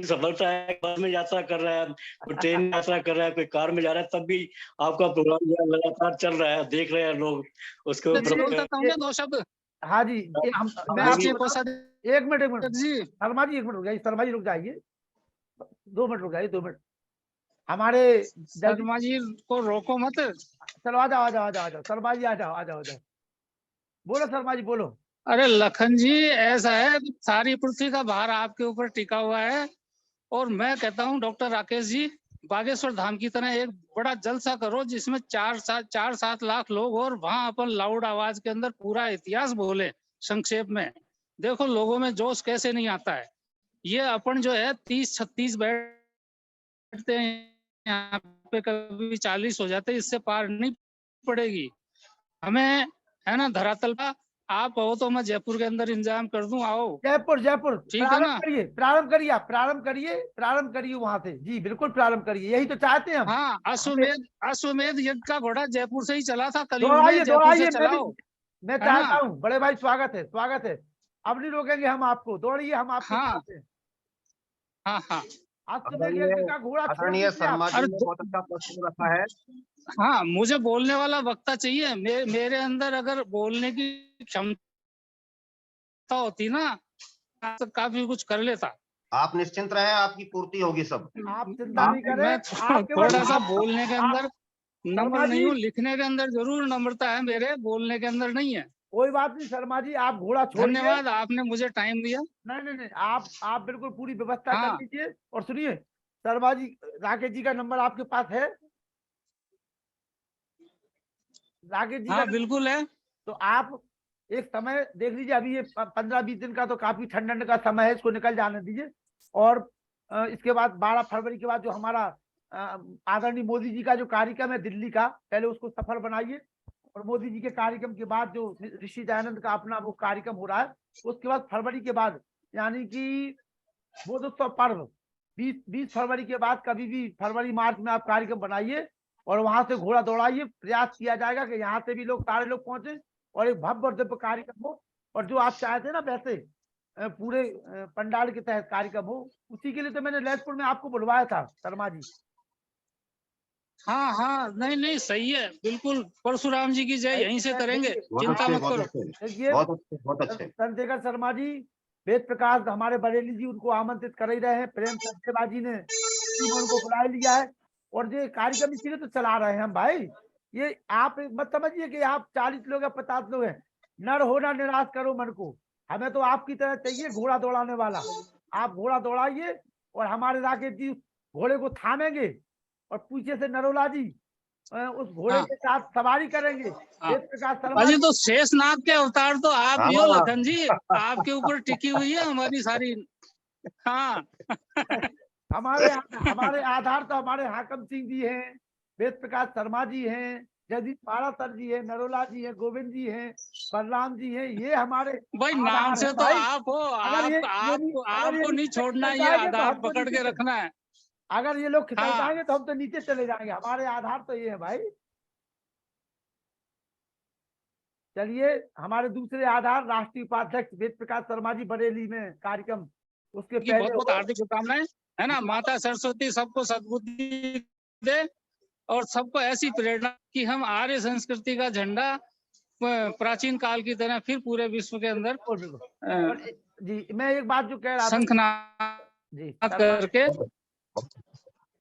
G: सफलता है, बस में यात्रा कर रहा है, कोई ट्रेन में यात्रा कर रहा है, कोई कार में जा रहा है, तब भी आपका प्रोग्राम लगातार चल रहा है, देख रहे हैं लोग उसको।
H: दो शब्द।
B: हाँ जी, एक मिनट जी, शर्मा जी, एक मिनट रुक जाइए, शर्मा जी रुक जाइए, 2 मिनट रुक जाइए, 2 मिनट। हमारे
H: शर्मा जी को रोको मत।
B: चलो आ जाओ शर्मा जी, आ जाओ। बोलो शर्मा जी, बोलो।
H: अरे लखन जी, ऐसा है, सारी पृथ्वी का भार आपके ऊपर टिका हुआ है, और मैं कहता हूँ डॉक्टर राकेश जी, बागेश्वर धाम की तरह एक बड़ा जलसा करो जिसमें 4-7 लाख लोग, और वहां अपन लाउड आवाज के अंदर पूरा इतिहास बोले संक्षेप में। देखो लोगों में जोश कैसे नहीं आता है। ये अपन जो है 30-36 बैठते हैं यहाँ पे, कभी 40 हो जाते हैं, इससे पार नहीं पड़ेगी हमें, है ना। धरातल का आप हो तो मैं जयपुर के अंदर इंतजाम कर दूं, आओ।
B: जयपुर
H: ठीक है ना।
B: प्रारंभ करिए वहां से जी, बिल्कुल प्रारंभ करिए, यही तो चाहते हैं हम।
H: हाँ, अश्वमेध यज्ञ का घोड़ा जयपुर से ही चला था, कलयुग में
B: दौड़ाइए,
H: जयपुर से चलाओ।
B: मैं चाहता हूँ बड़े भाई, स्वागत है, अब नहीं रोकेंगे हम आपको, दौड़िए, हम आपको चाहते हैं।
H: हाँ।
B: का घोड़ा
I: आदरणीय शर्मा जी ने बहुत अच्छा प्रश्न रखा है।
H: हाँ, मुझे बोलने वाला वक्ता चाहिए। मेरे अंदर अगर बोलने की क्षमता व्यवस्था होती ना, तो काफी कुछ कर लेता।
D: आप निश्चिंत रहे, आपकी पूर्ति होगी सब।
B: आप चिंता नहीं करें,
H: मैं
B: आप केवल
H: थोड़ा सा
B: आप
H: बोलने के अंदर नम्र
B: शर्मा
H: नहीं
B: जी
H: हूँ, लिखने के अंदर जरूर नम्रता है, मेरे बोलने के अंदर नहीं है।
B: कोई बात नहीं शर्मा जी, आप घोड़ा छोड़िए।
H: धन्यवाद, आपने मुझे टाइम दिया।
B: नहीं नहीं नहीं, आप बिल्कुल पूरी व्यवस्था कर
H: हाँ
B: लीजिए। और सुनिए शर्मा जी, राकेश जी का नंबर आपके पास है? राकेश जी का
H: हाँ बिल्कुल है।
B: तो आप एक समय देख लीजिए, अभी ये 15-20 दिन का तो काफी ठंड का समय है, इसको निकल जाने दीजिए। और इसके बाद 12 फरवरी के बाद जो हमारा आदरणीय मोदी जी का जो कार्यक्रम है दिल्ली का, पहले उसको सफल बनाइए। और मोदी जी के कार्यक्रम के बाद जो ऋषि दयानंद का अपना वो कार्यक्रम हो रहा है, उसके बाद फरवरी के बाद यानी कि बोधोत्सव पर्व 20 फरवरी के बाद कभी भी फरवरी मार्च में आप कार्यक्रम बनाइए और वहां से घोड़ा दौड़ाइए। प्रयास किया जाएगा कि यहाँ से भी लोग सारे लोग पहुंचे और एक भव्य और दिव्य कार्यक्रम हो। और जो आप चाहते हैं ना वैसे पूरे पंडाल के तहत कार्यक्रम हो, उसी के लिए तो मैंने ललितपुर में आपको बुलवाया था शर्मा जी।
H: हाँ हाँ, नहीं नहीं, सही है, बिल्कुल। परशुराम जी की जय, यहीं से करेंगे, चिंता मत करो।
B: देखिए चंद्रशेखर शर्मा जी, वेद प्रकाश हमारे बरेली जी उनको आमंत्रित कर ही रहे हैं, प्रेम सत्यबा जी ने उनको बुला लिया है। और ये कार्यक्रम इसीलिए तो चला रहे हैं हम भाई। ये आप मत समझिए कि आप 40 लोग या 50 लोग हैं, नर होना निराश करो मन को। हमें तो आपकी तरह चाहिए घोड़ा दौड़ाने वाला। आप घोड़ा दौड़ाइए और हमारे राकेश जी घोड़े को थामेंगे और पीछे से नरोला जी उस घोड़े के साथ सवारी करेंगे। वेद प्रकाश शर्मा
H: अजी
B: जी
H: तो शेषनाग के अवतार तो आप ही हो लखन जी, आपके ऊपर टिकी हुई है हमारी सारी। हाँ
B: हमारे आधार तो हमारे हाकम सिंह जी हैं, वेद प्रकाश शर्मा जी हैं, जगदीश पारासर जी हैं, नरोला जी हैं, गोविंद जी हैं, बलराम जी हैं, ये हमारे
H: भाई नाम
B: आधार
H: से
B: हैं
H: तो
B: भाई।
H: आप हो, आपको नहीं छोड़ना, ये
B: जाएंगे तो
H: आधार
B: हम तो
H: पकड़ के रखना है।
B: अगर ये लोग खिसक
H: हाँ
B: जाएंगे तो हम तो नीचे चले जाएंगे। हमारे आधार तो ये है भाई। चलिए, हमारे दूसरे आधार राष्ट्रीय उपाध्यक्ष वेद प्रकाश शर्मा जी बरेली में कार्यक्रम उसके
H: की
B: पहले
H: बहुत बहुत हार्दिक शुभकामनाएं, है ना। माता सरस्वती सबको सद्बुद्धि दे और सबको ऐसी प्रेरणा कि हम आर्य संस्कृति का झंडा प्राचीन काल की तरह फिर पूरे विश्व के अंदर
B: जी मैं एक बात जो कह रहा था
H: शंखनाद
B: जी
H: करके।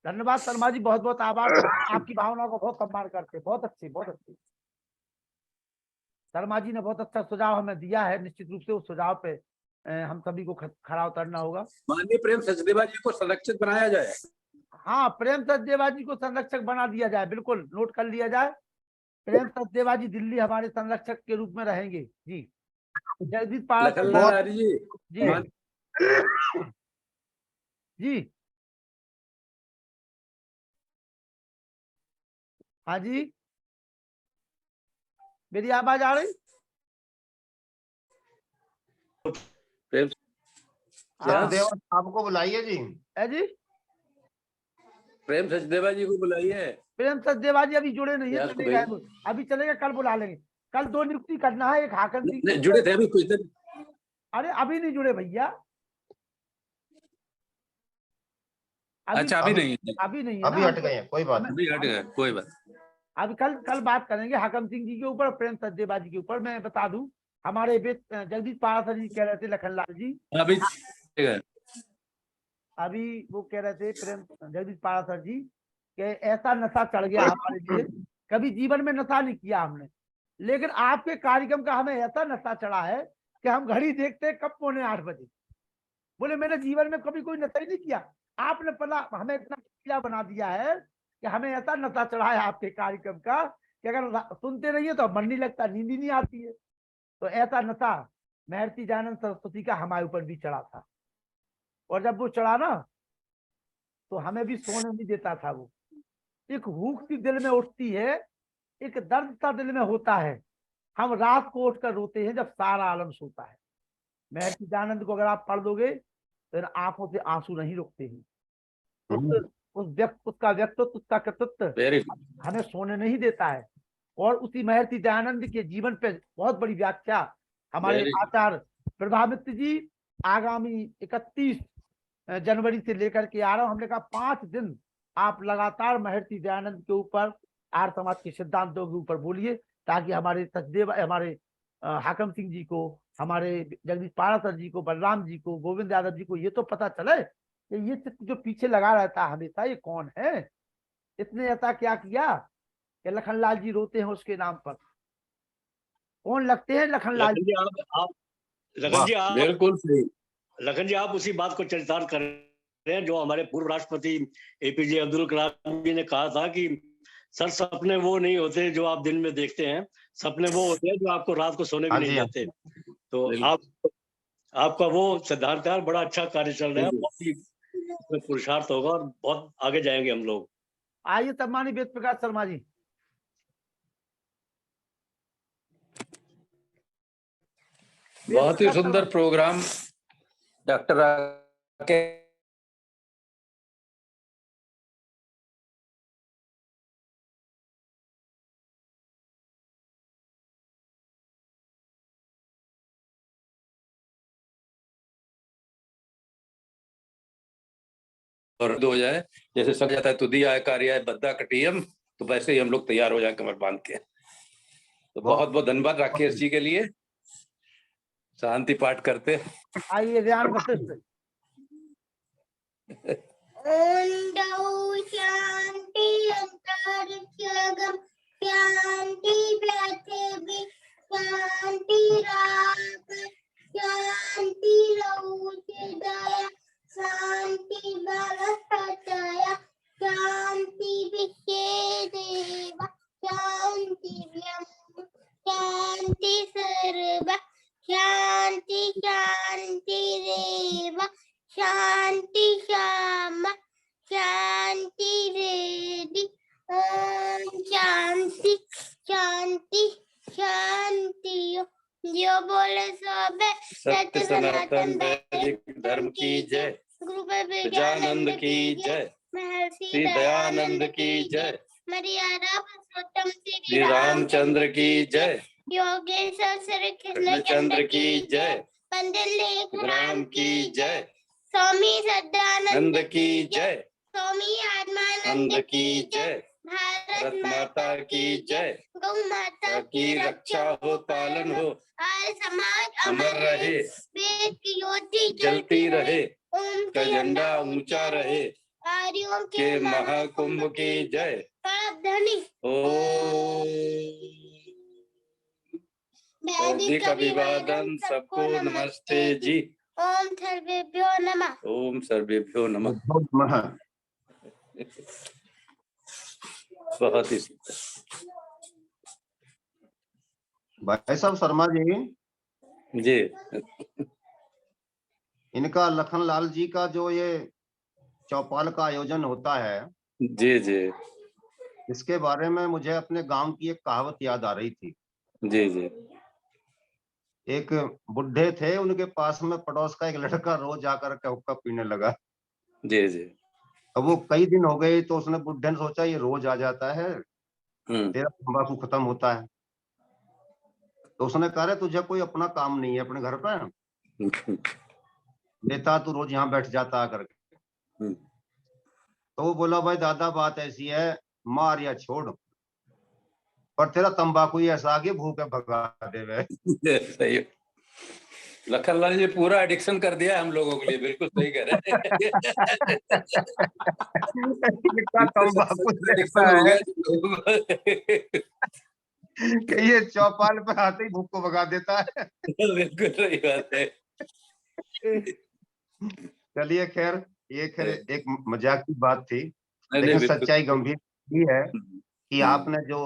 B: धन्यवाद शर्मा जी, बहुत बहुत आभार। आपकी भावनाओं का बहुत सम्मान करते हैं। बहुत अच्छी बहुत अच्छी। शर्मा जी ने बहुत अच्छा सुझाव हमें दिया है। निश्चित रूप से उस सुझाव पे हम सभी को खरा उतरना होगा।
J: माननीय प्रेम सचदेवा जी को संरक्षक बनाया जाए।
B: हाँ, प्रेम सचदेवा जी को संरक्षक बना दिया जाए, बिल्कुल नोट कर लिया जाए। प्रेम सचदेवा जी दिल्ली हमारे संरक्षक के रूप में रहेंगे जी। जगदीश पारासर जी जी हाँ जी, मेरी आवाज आ रही?
J: प्रेम
D: आपको बुलाइए जी।
B: है जी,
J: प्रेम सचदेवा जी को बुलाइए।
B: प्रेम सचदेवा जी अभी जुड़े नहीं है, चले गए। अभी चलेगा, कल बुला लेंगे। कल 2 नियुक्ति करना है, एक हाकम सिंह
J: जुड़े थे अभी कुछ दिन।
B: अरे अभी नहीं जुड़े भैया,
J: अच्छा अभी नहीं है,
D: अभी हट गए हैं, कोई बात नहीं,
J: अभी हट गए, कोई बात।
B: अभी कल बात करेंगे हाकम सिंह जी के ऊपर, प्रेम सचदेवा जी के ऊपर। मैं बता दूं, हमारे जगदीश पारासर जी कह रहे थे, लखनलाल जी अभी वो कह रहे थे, प्रेम जगदीश पारासर जी कि ऐसा नशा चढ़ गया हमारे लिए, कभी जीवन में नशा नहीं किया हमने, लेकिन आपके कार्यक्रम का हमें ऐसा नशा चढ़ा है कि हम घड़ी देखते कब 7:45 बजे। बोले मैंने जीवन में कभी कोई नशा ही नहीं किया, आपने पता हमें इतना किला बना दिया है कि हमें ऐसा नशा चढ़ा है आपके कार्यक्रम का कि अगर सुनते रहिए तो मन नहीं लगता, नींद ही नहीं आती है। तो ऐसा नशा महर्षि दयानंद सरस्वती का हमारे ऊपर भी चढ़ा था, और जब वो चढ़ा ना तो हमें भी सोने नहीं देता था। वो एक भूख सी दिल में उठती है, एक दर्द सा दिल में होता है, हम रात को उठकर रोते हैं जब सारा आलम सोता है। महर्षि दयानंद को अगर आप पढ़ दोगे तो आंखों से आंसू नहीं रुकते हैं। उसका व्यक्तित्व, उसका कृतित्व हमें सोने नहीं देता है। और उसी महर्षि दयानंद के जीवन पे बहुत बड़ी व्याख्या हमारे आचार्य प्रभामित्र जी आगामी 31 जनवरी से लेकर के आ रहा हूं। हमने कहा 5 दिन आप लगातार महर्षि दयानंद के ऊपर, आर्य समाज के सिद्धांतों के ऊपर बोलिए, ताकि हमारे सचदेव, हमारे हाकम सिंह जी को, हमारे जगदीश पारा सर जी को, बलराम जी को, गोविंद यादव जी को ये तो पता चले कि ये चित्र जो पीछे लगा रहता है हमेशा, ये कौन है, इतने ऐसा क्या किया कि लखनलाल जी रोते हैं उसके नाम पर। कौन लगते हैं लखनलाल
G: लखन
B: जी?
G: जी आप
J: बिल्कुल सही।
G: लखन जी आप उसी बात को चरितार्थ कर रहे हैं जो हमारे पूर्व राष्ट्रपति एपीजे अब्दुल कलाम जी ने कहा था कि सर सपने वो नहीं होते जो आप दिन में देखते हैं, सपने वो होते हैं जो आपको रात को सोने भी
D: हाँ
G: नहीं
D: जी, हाँ
G: देते। तो आपका वो सिद्धांत है, बड़ा अच्छा कार्य चल रहा है, बहुत ही इसमें पुरुषार्थ होगा और बहुत आगे जाएंगे हम लोग।
B: आइए सम्मानित वेद प्रकाश शर्मा जी।
J: बहुत ही सुंदर प्रोग्राम डॉक्टर राकेश और हो जाए, जैसे सब जाता है तुदी आय कार्य है बद्दा कटियम, तो वैसे ही हम लोग तैयार हो जाए कमर बांध के। तो बहुत बहुत धन्यवाद राकेश जी के लिए। शांति पाठ करते।
B: आइए रेहान वशिष्ठ।
A: शांति अंतरिक्षगम शांति पृथ्वी शांति राप शांति लौकिदया शांति बलहतया शांति विश्वेदेव शांति ब्रह्म शांति सर्व शांति शांति देव शांति श्याम शांति रेडी ओम शांति शांति शांति जो बोले सोबे
J: सत्य सनातन वैदिक धर्म की जय।
A: गुरु
J: गजानंद की जय।
A: महर्षि
J: दयानंद की जय।
A: मर्यादा पुरुषोत्तम
J: श्री रामचंद्र की जय।
A: योगेश्वर श्री
J: कृष्णचंद्र की जय।
A: पंडित लेख
J: राम की जय।
A: स्वामी सदानंद
J: की जय।
A: स्वामी आत्मानंद
J: नंद की जय।
A: भारत
J: माता की जय।
A: गौ माता
J: की रक्षा हो पालन हो
A: और समाज
J: अमर रहे।
A: वेद की ज्योति
J: जलती रहे।
A: ओम
J: का झंडा ऊंचा रहे।
A: आर्यों
J: के महाकुंभ की जय।
A: धनी
J: वैदिक अभिवादन सबको नमस्ते जी।
A: ओम सर्वेभ्यो नमः।
J: ओम सर्वेभ्यो नमः। बहुत ही
D: भाई साहब शर्मा जी, इनका लखनलाल जी का जो ये चौपाल का आयोजन होता है,
J: जी जी,
D: इसके बारे में मुझे अपने गांव की एक कहावत याद आ रही थी।
J: जी जी।
D: एक बुढ़े थे, उनके पास में पड़ोस का एक लड़का रोज आकर के हुक्का पीने लगा।
J: जी जी।
D: अब वो कई दिन हो गए, तो उसने बुढ़े ने सोचा ये रोज आ जाता है, तेरा तंबाकू खत्म होता है। तो उसने कहा तुझे कोई अपना काम नहीं है अपने घर पे, लेता तू रोज यहाँ बैठ जाता आकर के। तो वो बोला भाई दादा बात ऐसी है, मार या छोड़, पर तेरा तंबाकू ही ऐसा आगे भूखे भगा देवे।
J: सही। लखनलाल जी पूरा एडिक्शन कर दिया हम लोगों के लिए, बिल्कुल सही कह रहे हैं।
D: तंबाकू ये चौपाल पे आते ही भूख को भगा देता है।
J: बिल्कुल सही बात है।
D: चलिए खैर, ये खैर एक मजाक की बात थी, लेकिन सच्चाई गंभीर ही है कि आपने जो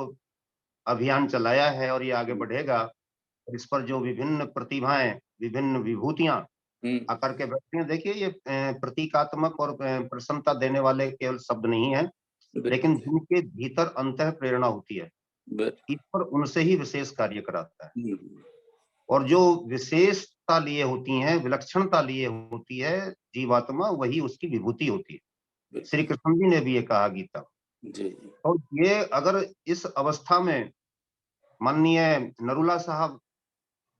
D: अभियान चलाया है और ये आगे बढ़ेगा, इस पर जो विभिन्न प्रतिभाएं, विभिन्न विभूतियां आकर के बैठती हैं। देखिए ये प्रतीकात्मक और प्रसन्नता देने वाले केवल शब्द नहीं है, लेकिन जिनके भीतर अंतः प्रेरणा होती है, ईश्वर उनसे ही विशेष कार्य कराता है। और जो विशेषता लिए होती है, विलक्षणता लिए होती है जीवात्मा, वही उसकी विभूति होती है। श्री कृष्ण जी ने भी ये कहा गीता। और ये अगर इस अवस्था में माननीय नरूला साहब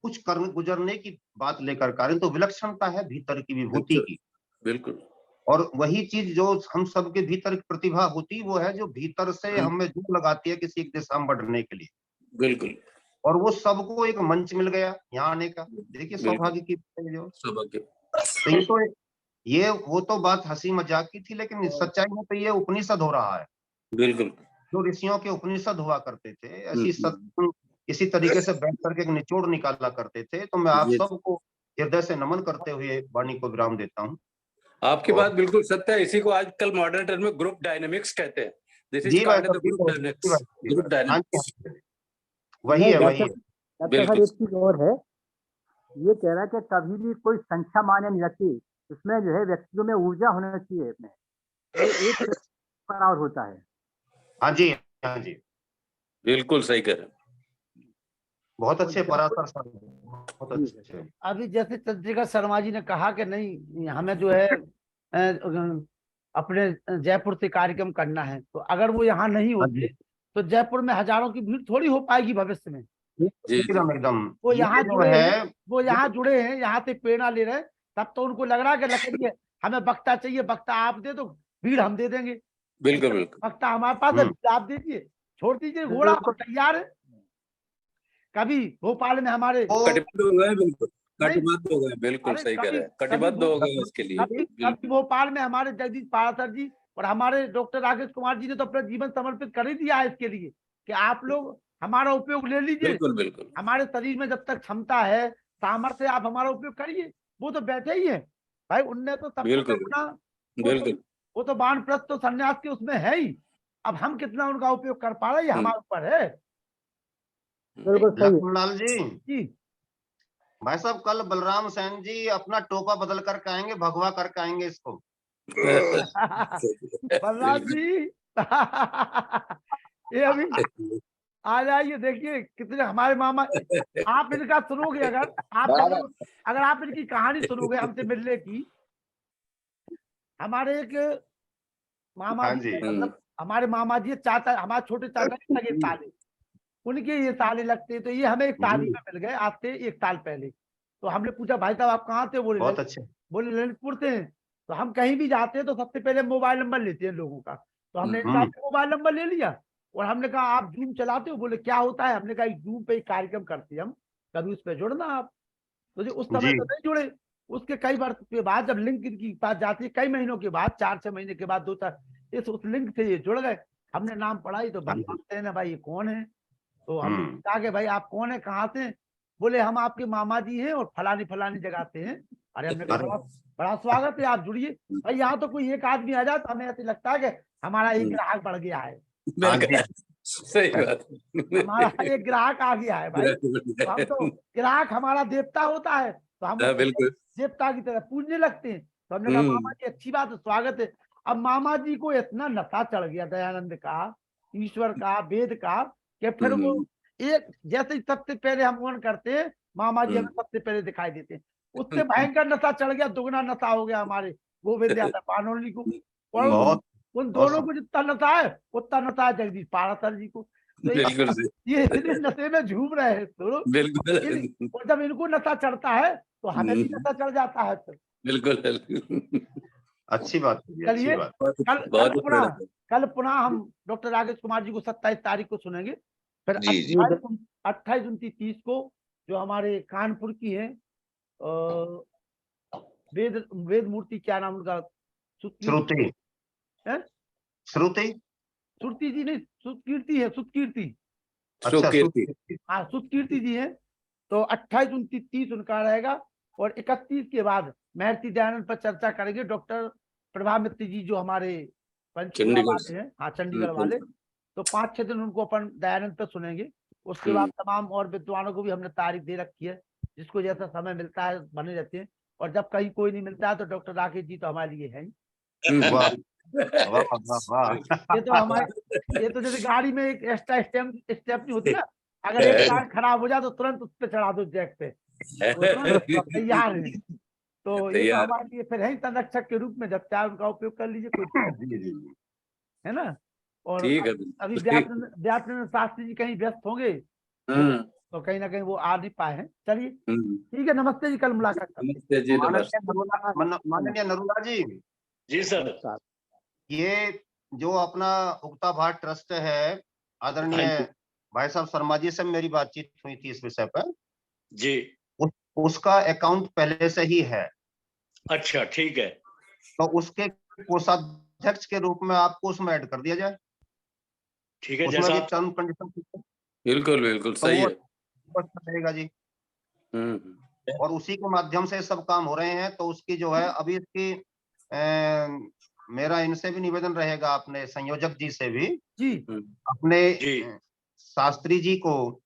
D: कुछ कर गुजरने की बात लेकर करें, तो विलक्षणता है भीतर की विभूति की।
J: बिल्कुल।
D: और वही चीज जो हम सबके भीतर प्रतिभा होती, वो है जो भीतर से हमें जोर लगाती है किसी एक दिशा में बढ़ने के लिए।
J: बिल्कुल।
D: और वो सबको एक मंच मिल गया यहाँ आने का। देखिए सौभाग्य की बात है जो।
J: सौभाग्य।
D: तो ये वो तो बात हंसी मजाक की थी, लेकिन सच्चाई में तो ये उपनिषद हो रहा है।
J: बिल्कुल।
D: जो ऋषियों के उपनिषद हुआ करते थे, ऐसी सत्य इसी तरीके से बैठ करके एक निचोड़ निकाला करते थे। तो मैं आप सबको हृदय से नमन करते हुए वाणी को विराम देता हूँ।
J: आपकी बात बिल्कुल सत्य है। इसी को आजकल मॉडर्न टर्म में ग्रुप डायनेमिक्स कहते हैं। दिस इज
D: जी भाई
J: called the group dynamics. Group dynamics
D: वही है, वही है।
F: डॉक्टर साहब एक चीज और है, ये कह रहा है कि कभी भी कोई संख्या मान्य नहीं रखती, उसमें जो है व्यक्तियों में ऊर्जा होना चाहिए अपने, एक बराबर होता है।
D: हाँ जी, हाँ जी,
J: बिल्कुल सही कह रहे हैं।
B: बहुत अच्छे पराशर सर, बहुत अच्छे। अभी जैसे चंद्रिका शर्मा जी ने कहा कि नहीं हमें जो है अपने जयपुर से कार्यक्रम करना है, तो अगर वो यहाँ नहीं होते तो जयपुर में हजारों की भीड़ थोड़ी हो पाएगी भविष्य में।
D: एकदम
B: वो यहाँ जुड़े हैं, वो यहाँ जुड़े हैं, यहाँ से प्रेरणा ले रहे हैं, तब तो उनको लग रहा है कि लखन हमें वक्ता चाहिए, वक्ता आप दे दो, भीड़ हम दे देंगे।
J: बिल्कुल बिल्कुल।
B: वक्ता हमारे पास है, आप दीजिए, छोड़ दीजिए, घोड़ा तैयार है। कभी भोपाल में हमारे
J: कटिबद्ध हो गए, बिल्कुल कटिबद्ध हो गए, बिल्कुल सही कह रहे हैं, कटिबद्ध हो गए इसके लिए।
B: कभी भोपाल में हमारे जगदीश पारासर जी और हमारे डॉक्टर राकेश कुमार जी ने तो अपना जीवन समर्पित कर ही दिया है इसके लिए कि आप लोग हमारा उपयोग ले लीजिए।
J: बिल्कुल बिल्कुल।
B: हमारे शरीर में जब तक क्षमता है, सामर्थ्य, आप हमारा उपयोग करिए। वो तो बैठे ही है भाई, उनने तो सब अपना, वो तो वानप्रस्थ तो संन्यास के उसमें है ही। अब हम कितना उनका उपयोग कर पा रहे हैं हमारे ऊपर है।
D: लखनलाल जी, भाई साहब कल बलराम सेन जी अपना टोपा बदल कर आएंगे, भगवा करके आएंगे इसको।
B: बलराम जी ये अभी आ जाइए, देखिए कितने हमारे मामा। आप इनका सुनोगे, अगर आप इनकी कहानी सुनोगे हमसे मिलने की। हमारे एक मामा जी, मतलब हमारे मामा जी चाचा, हमारे छोटे चाचा के लगे ताले, उनके ये ताले लगते, तो ये हमें एक ताली में मिल गए आज से 1 साल पहले। तो हमने पूछा भाई साहब आप कहाँ थे?
D: बहुत अच्छे।
B: बोले ललितपुर से हैं। तो हम कहीं भी जाते हैं तो सबसे पहले मोबाइल नंबर लेते हैं लोगों का। तो हमने मोबाइल नंबर ले लिया और हमने कहा आप जूम चलाते हो? बोले क्या होता है? हमने कहा जूम पे एक कार्यक्रम करते हैं हम, कभी उस पर जुड़ना आप। तो जो उस समय तो नहीं जुड़े, उसके कई वर्ष के बाद जब लिंक इनकी पास जाती है, कई महीनों के बाद, 4-6 महीने के बाद, 2-4 उस लिंक से ये जुड़ गए। हमने नाम पढ़ाई तो बनते हैं ना भाई, ये कौन है? तो हमने कहा कि भाई आप कौन है, कहाँ से? बोले हम आपके मामा जी हैं और फलानी फलानी जगह से हैं। अरे हमने कहा बड़ा स्वागत है, आप जुड़िए भाई। यहाँ तो कोई एक आदमी आ जाए तो हमें ऐसे लगता है कि हमारा एक ग्राहक बढ़ गया है।
J: सही बात,
B: हमारा एक ग्राहक आ गया है भाई। तो हम तो ग्राहक हमारा देवता होता है, तो हम देवता की तरह पूजने लगते हैं। तो हमने कहा मामा जी अच्छी बात है, स्वागत है। अब मामा जी को इतना नशा चढ़ गया दयानंद का, ईश्वर का, वेद का, कि फिर वो एक जैसे ही सबसे पहले हम ऑन करते हैं, मामा जी हमें सबसे पहले दिखाई देते हैं। उससे भयंकर नशा चढ़ गया, दुगना नशा हो गया हमारे गोविंद यादव पानोली को। और उन दोनों को जितना नशा है उतना नशा है जगदीश पारासर जी को। तो ये इतने नशे में झूम रहे हैं दोनों। और जब इनको नशा चढ़ता है तो हमें भी नशा चढ़ जाता है।
J: बिल्कुल
D: अच्छी बात।
B: चलिए कल पुनः हम डॉक्टर राकेश कुमार जी को 27 तारीख को सुनेंगे। फिर 28, 29, 30 को जो हमारे कानपुर की है वेद मूर्ति, क्या नाम उनका?
D: श्रुति
B: जी नहीं, सुकीर्ति है, सुकीर्ति।
D: अच्छा,
B: सुकीर्ति जी है। तो 28, 29, 30 उनका रहेगा। और 31 के बाद महर्षि दयानंद पर चर्चा करेंगे डॉक्टर प्रभा मित्र जी, जो हमारे पंचकुला वाले हैं, हाँ चंडीगढ़ वाले। तो 5-6 दिन उनको अपन दयानंद पर सुनेंगे। उसके बाद तमाम और विद्वानों को भी हमने तारीख दे रखी है, जिसको जैसा समय मिलता है बने रहते हैं। और जब कहीं कोई नहीं मिलता है तो डॉक्टर राकेश जी तो हमारे लिए है ही। ये तो जैसे गाड़ी में एक एक्स्ट्रा स्टेप नहीं होती ना, अगर एक टायर खराब हो जाए तो तुरंत उस पर चढ़ा दो जैक पे, तैयार है। तो ये तो हमारे लिए फिर है संरक्षक के रूप में, जब चाहे उनका उपयोग कर लीजिए, कोई है ना। और अभी व्यापन शास्त्री जी कहीं व्यस्त होंगे तो कहीं ना कहीं वो आ नहीं पाए हैं। चलिए ठीक है, नमस्ते जी, कल मुलाकात करते हैं।
D: माननीय नरूला जी
G: सर,
D: ये जो अपना उगता भाट ट्रस्ट है, आदरणीय भाई साहब शर्मा जी से मेरी बातचीत हुई थी इस विषय पर
G: जी।
D: उसका अकाउंट पहले से ही है।
G: अच्छा, ठीक है।
D: तो उसके कोषाध्यक्ष के रूप में आपको उसमें ऐड कर दिया जाए।
G: ठीक है,
D: उसमें
G: जैसा
D: भी
G: आप
D: टर्म कंडीशन
J: बिल्कुल बिल्कुल
D: तो
J: सही
D: वो
J: है।
D: रहेगा जी।
J: हम्म।
D: और उसी के माध्यम से सब काम हो रहे हैं। तो उसकी जो है अभी इसकी मेरा इनसे भी निवेदन रहेगा, अपने संयोजक जी से भी,
B: जी
D: अपने
G: जी।
D: शास्त्री जी को,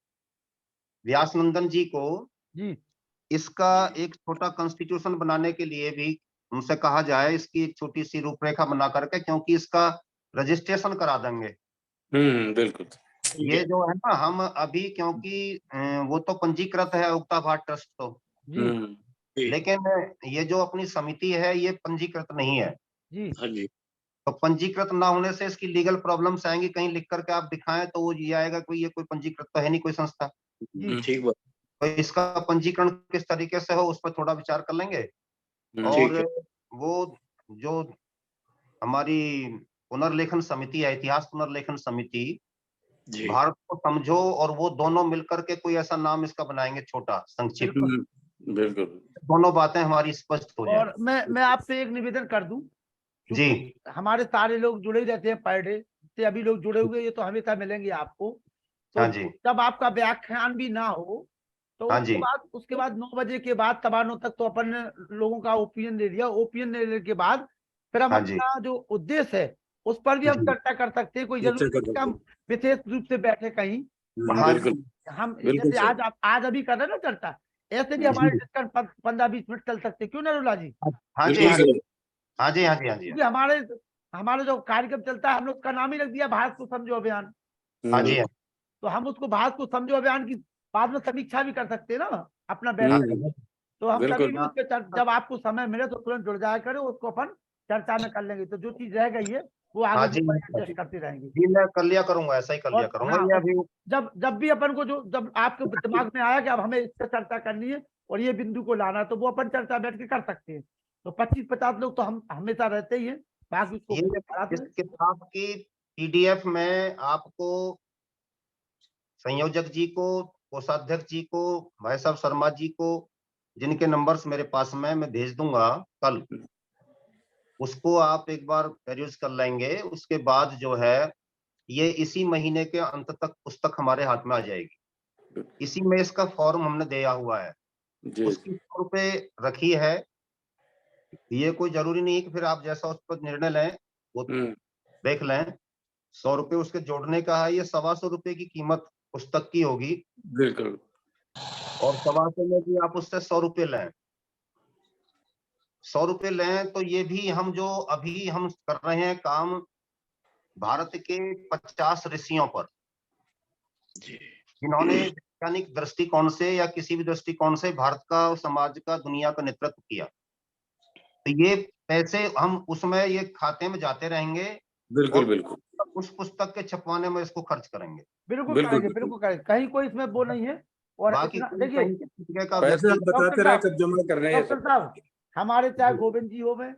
D: व्यासनंदन जी को
B: जी
D: इसका एक छोटा कॉन्स्टिट्यूशन बनाने के लिए भी उनसे कहा जाए, इसकी एक छोटी सी रूपरेखा बना करके, क्योंकि इसका रजिस्ट्रेशन करा देंगे।
J: बिल्कुल।
G: ठीक
D: ये
G: है।
D: जो है ना, हम अभी क्योंकि वो तो पंजीकृत है उक्ता भाट ट्रस्ट तो,
B: जी
G: जी।
D: लेकिन ये जो अपनी समिति है ये पंजीकृत नहीं है।
B: जी
G: हाँ जी।
D: तो पंजीकृत ना होने से इसकी लीगल प्रॉब्लम्स आएंगी। कहीं लिख करके आप दिखाएं तो वो ये आएगा कोई ये कोई पंजीकृत तो है नहीं कोई संस्था।
B: जी
G: ठीक बात।
D: तो इसका पंजीकरण किस तरीके से हो उस पर थोड़ा विचार कर लेंगे।
G: ठीक
D: और
G: है।
D: वो जो हमारी पुनर्लेखन समिति है, इतिहास पुनर्लेखन समिति,
G: जी।
D: भारत को समझो और वो दोनों मिलकर के कोई ऐसा नाम इसका बनाएंगे छोटा संक्षिप्त,
J: बिल्कुल।
D: दोनों बातें हमारी स्पष्ट हो जाए।
B: और मैं आपसे एक निवेदन कर दूं,
D: जी
B: क्योंकि हमारे सारे लोग जुड़े ही रहते हैं पर डे से, अभी लोग जुड़े हुए ये तो हमेशा मिलेंगे आपको। तो
D: हाँ जी
B: जब आपका व्याख्यान भी ना हो तो
D: हाँ जी
B: उसके बाद 9 बजे के बाद तबानो तक तो अपन ने लोगों का ओपिनियन ले लिया। ओपिनियन लेने के बाद फिर हम
D: हाँ जी
B: अपना जो उद्देश्य है उस पर भी हम
D: जी
B: चर्चा कर सकते हैं। कोई जरूरी नहीं कि हम विशेष रूप से बैठे कहीं, और
D: हाँ
J: बिल्कुल
B: हम
J: बिल्कुल
B: जैसे
J: सही।
B: आज अभी कर रहे हैं ना चर्चा, ऐसे भी हमारे डिस्कशन 15-20 मिनट चल सकते हैं। क्यों नरुला जी?
D: हाँ जी
J: बिल्कुल
D: हाँ
J: सही।
D: जी हाँ जी हाँ जी हाँ जी
B: क्योंकि हमारे हमारा जो कार्यक्रम चलता है हम लोग उसका नाम ही रख दिया भारत को समझो अभियान।
D: हाँ जी
B: तो हम उसको भारत को समझो अभियान की बाद में समीक्षा भी कर सकते हैं ना अपना बैठ के। तो हम कभी
J: बिल्कुल
B: भी उस पर जब आपको समय मिले तो तुरंत जुड़ जाया करें, उसको अपन चर्चा में कर लेंगे। तो जो चीज रह गई है वो
D: हाँ
B: आगे
D: जी
B: एडजस्ट करते रहेंगे।
D: जी, मैं कर लिया करूंगा, ऐसा ही कर लिया
B: और
D: करूंगा।
B: हाँ,
D: ये अभी
B: जब भी अपन को जब आपके दिमाग में आया कि अब हमें इस पर चर्चा करनी है और ये बिंदु को लाना है, तो वो अपन चर्चा बैठ के कर सकते हैं। तो 25-50 लोग तो हम हमेशा रहते ही हैं, बाकी उसको
D: ये
B: करा
D: इस
B: दें।
D: किताब की पीडीएफ में आपको संयोजक जी को, कोषाध्यक्ष जी को, भाई साहब शर्मा जी को, जिनके नंबर्स मेरे पास में मैं भेज दूंगा कल, उसको आप एक बार पेरियूज कर लेंगे। उसके बाद जो है ये इसी महीने के अंत तक पुस्तक हमारे हाथ में आ जाएगी। इसी में इसका फॉर्म हमने दिया हुआ है,
J: जी
D: उसकी 100 रुपए रखी है। ये कोई जरूरी नहीं है कि फिर आप जैसा उस पर निर्णय लें वो देख लें। 100 रुपए उसके जोड़ने का है। ये 125 रुपए की कीमत पुस्तक की होगी,
J: बिल्कुल।
D: और 125 में भी आप उससे 100 रुपए लें, 100 रुपए लें, तो ये भी हम जो अभी हम कर रहे हैं काम भारत के 50 ऋषियों पर, जिन्होंने वैज्ञानिक दृष्टिकोण से या किसी भी दृष्टिकोण से भारत का, समाज का, दुनिया का नेतृत्व किया। तो ये पैसे हम उसमें ये खाते में जाते रहेंगे
J: बिल्कुल
D: और
J: बिल्कुल
D: उस पुस्तक के छपवाने में इसको खर्च करेंगे।
B: बिल्कुल
J: बिल्कुल
B: करेंगे, बिल्कुल करेंगे, कहीं कोई इसमें वो नहीं है। और
D: बाकी
B: इतना
D: कोई
B: देखिए
D: कहीं किसी जगह का
J: पैसे
D: व्यक्ति
J: आप बताते रहे कब जमा करने हैं ये
B: डॉक्टर
J: सब।
B: साहब, हमारे चाहे गोविंद जी हो में,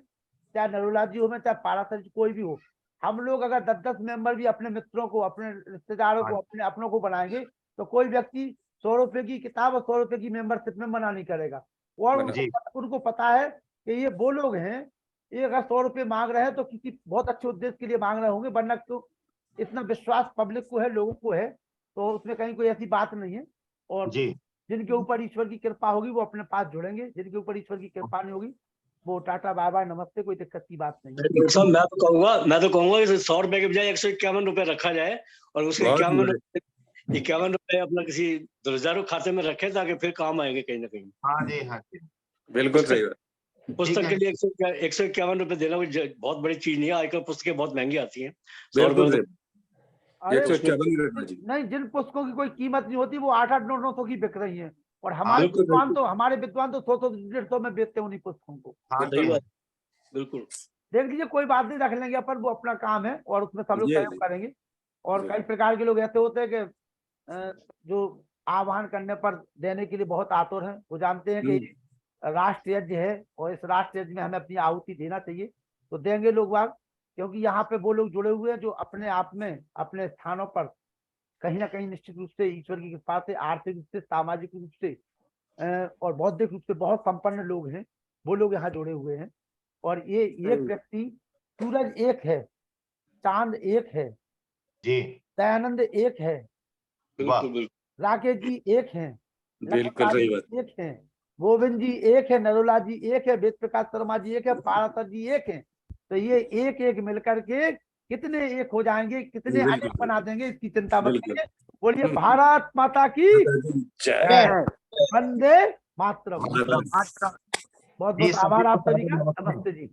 B: चाहे नरूला जी हो में, चाहे पारासर जी कोई भी हो, हम लोग अगर 10-10 मेंबर भी अपने मित्रों को, अपने रिश्तेदारों को, अपने अपनों को बनाएंगे तो कोई व्यक्ति 100 रुपए की किताब और 100 रुपए की मेंबरशिप में मना नहीं करेगा। और
J: बना।
B: उनको पता है कि ये वो लोग हैं, ये अगर 100 रुपए मांग रहे हैं तो किसी बहुत अच्छे उद्देश्य के लिए मांग रहे होंगे, वरना तो इतना विश्वास पब्लिक को है, लोगों को है, तो उसमें कहीं कोई ऐसी बात नहीं है। और
D: जी
B: जिनके ऊपर ईश्वर की कृपा होगी वो अपने पास जुड़ेंगे, जिनके ऊपर ईश्वर की कृपा नहीं होगी वो टाटा बाय बाय नमस्ते, कोई दिक्कत की बात नहीं है।
G: डॉक्टर साहब, मैं तो कहूंगा कि 100 रुपए के बजाय 151 रुपए रखा जाए, और उसके
J: बहुत
G: 51 रुपए अपना किसी दुर्जारू खाते में रखे, ताकि फिर काम आएंगे कहीं ना कहीं।
D: हाँ जी हाँ जी
J: बिल्कुल सही बात।
G: पुस्तक के लिए 151 रुपए देना कोई बहुत बड़ी चीज नहीं है। आजकल पुस्तकें बहुत महंगी आती हैं। 100
J: बिल्कुल
G: रुपए
J: सही।
B: अरे
J: 151 जी।
B: नहीं, जिन पुस्तकों की कोई कीमत नहीं होती वो 8-8-9-9 की बिक रही है, और हमारे
J: बिल्कुल
B: विद्वान तो 100-150 में बेचते हैं उन्हीं पुस्तकों को।
D: हाँ
G: सही
D: जी
G: बात, बिल्कुल।
B: देख लीजिए, कोई बात नहीं, रख लेंगे अपन, वो अपना काम है और उसमें सब लोग
J: जी
B: सहयोग
J: जी
B: करेंगे। और
J: जी।
B: कई प्रकार के लोग ऐसे होते हैं कि जो आह्वान करने पर देने के लिए बहुत आतुर हैं। वो जानते हैं कि राष्ट्र यज्ञ है और इस राष्ट्र यज्ञ में हमें अपनी आहुति देना चाहिए, तो देंगे लोग बाग। क्योंकि यहाँ पे वो लोग जुड़े हुए हैं जो अपने आप में अपने स्थानों पर कहीं ना कहीं निश्चित रूप से ईश्वर की कृपा से, आर्थिक रूप से, सामाजिक रूप से और बौद्धिक रूप से बहुत संपन्न लोग हैं, वो लोग यहाँ जुड़े हुए हैं। और ये एक व्यक्ति, सूरज एक है, चांद एक है
D: जी,
B: दयानंद एक है,
J: बिल्कुल बिल्कुल
B: राकेश जी एक हैं,
J: बिल्कुल सही बात।
B: एक हैं, गोविंद जी एक है, नरोला जी एक है, वेद प्रकाश शर्मा जी एक है, पारासर जी एक है। तो ये एक एक मिलकर के कितने एक हो जाएंगे, कितने
J: बिल्कुल,
B: अनेक बना देंगे, इसकी चिंता मत
J: बिल्कुल।
B: करिए। बोलिए भारत माता की
J: जय।
B: जय, वंदे मातरम।
J: मातरम।
B: बहुत बहुत आभार आप सभी का। नमस्ते जी।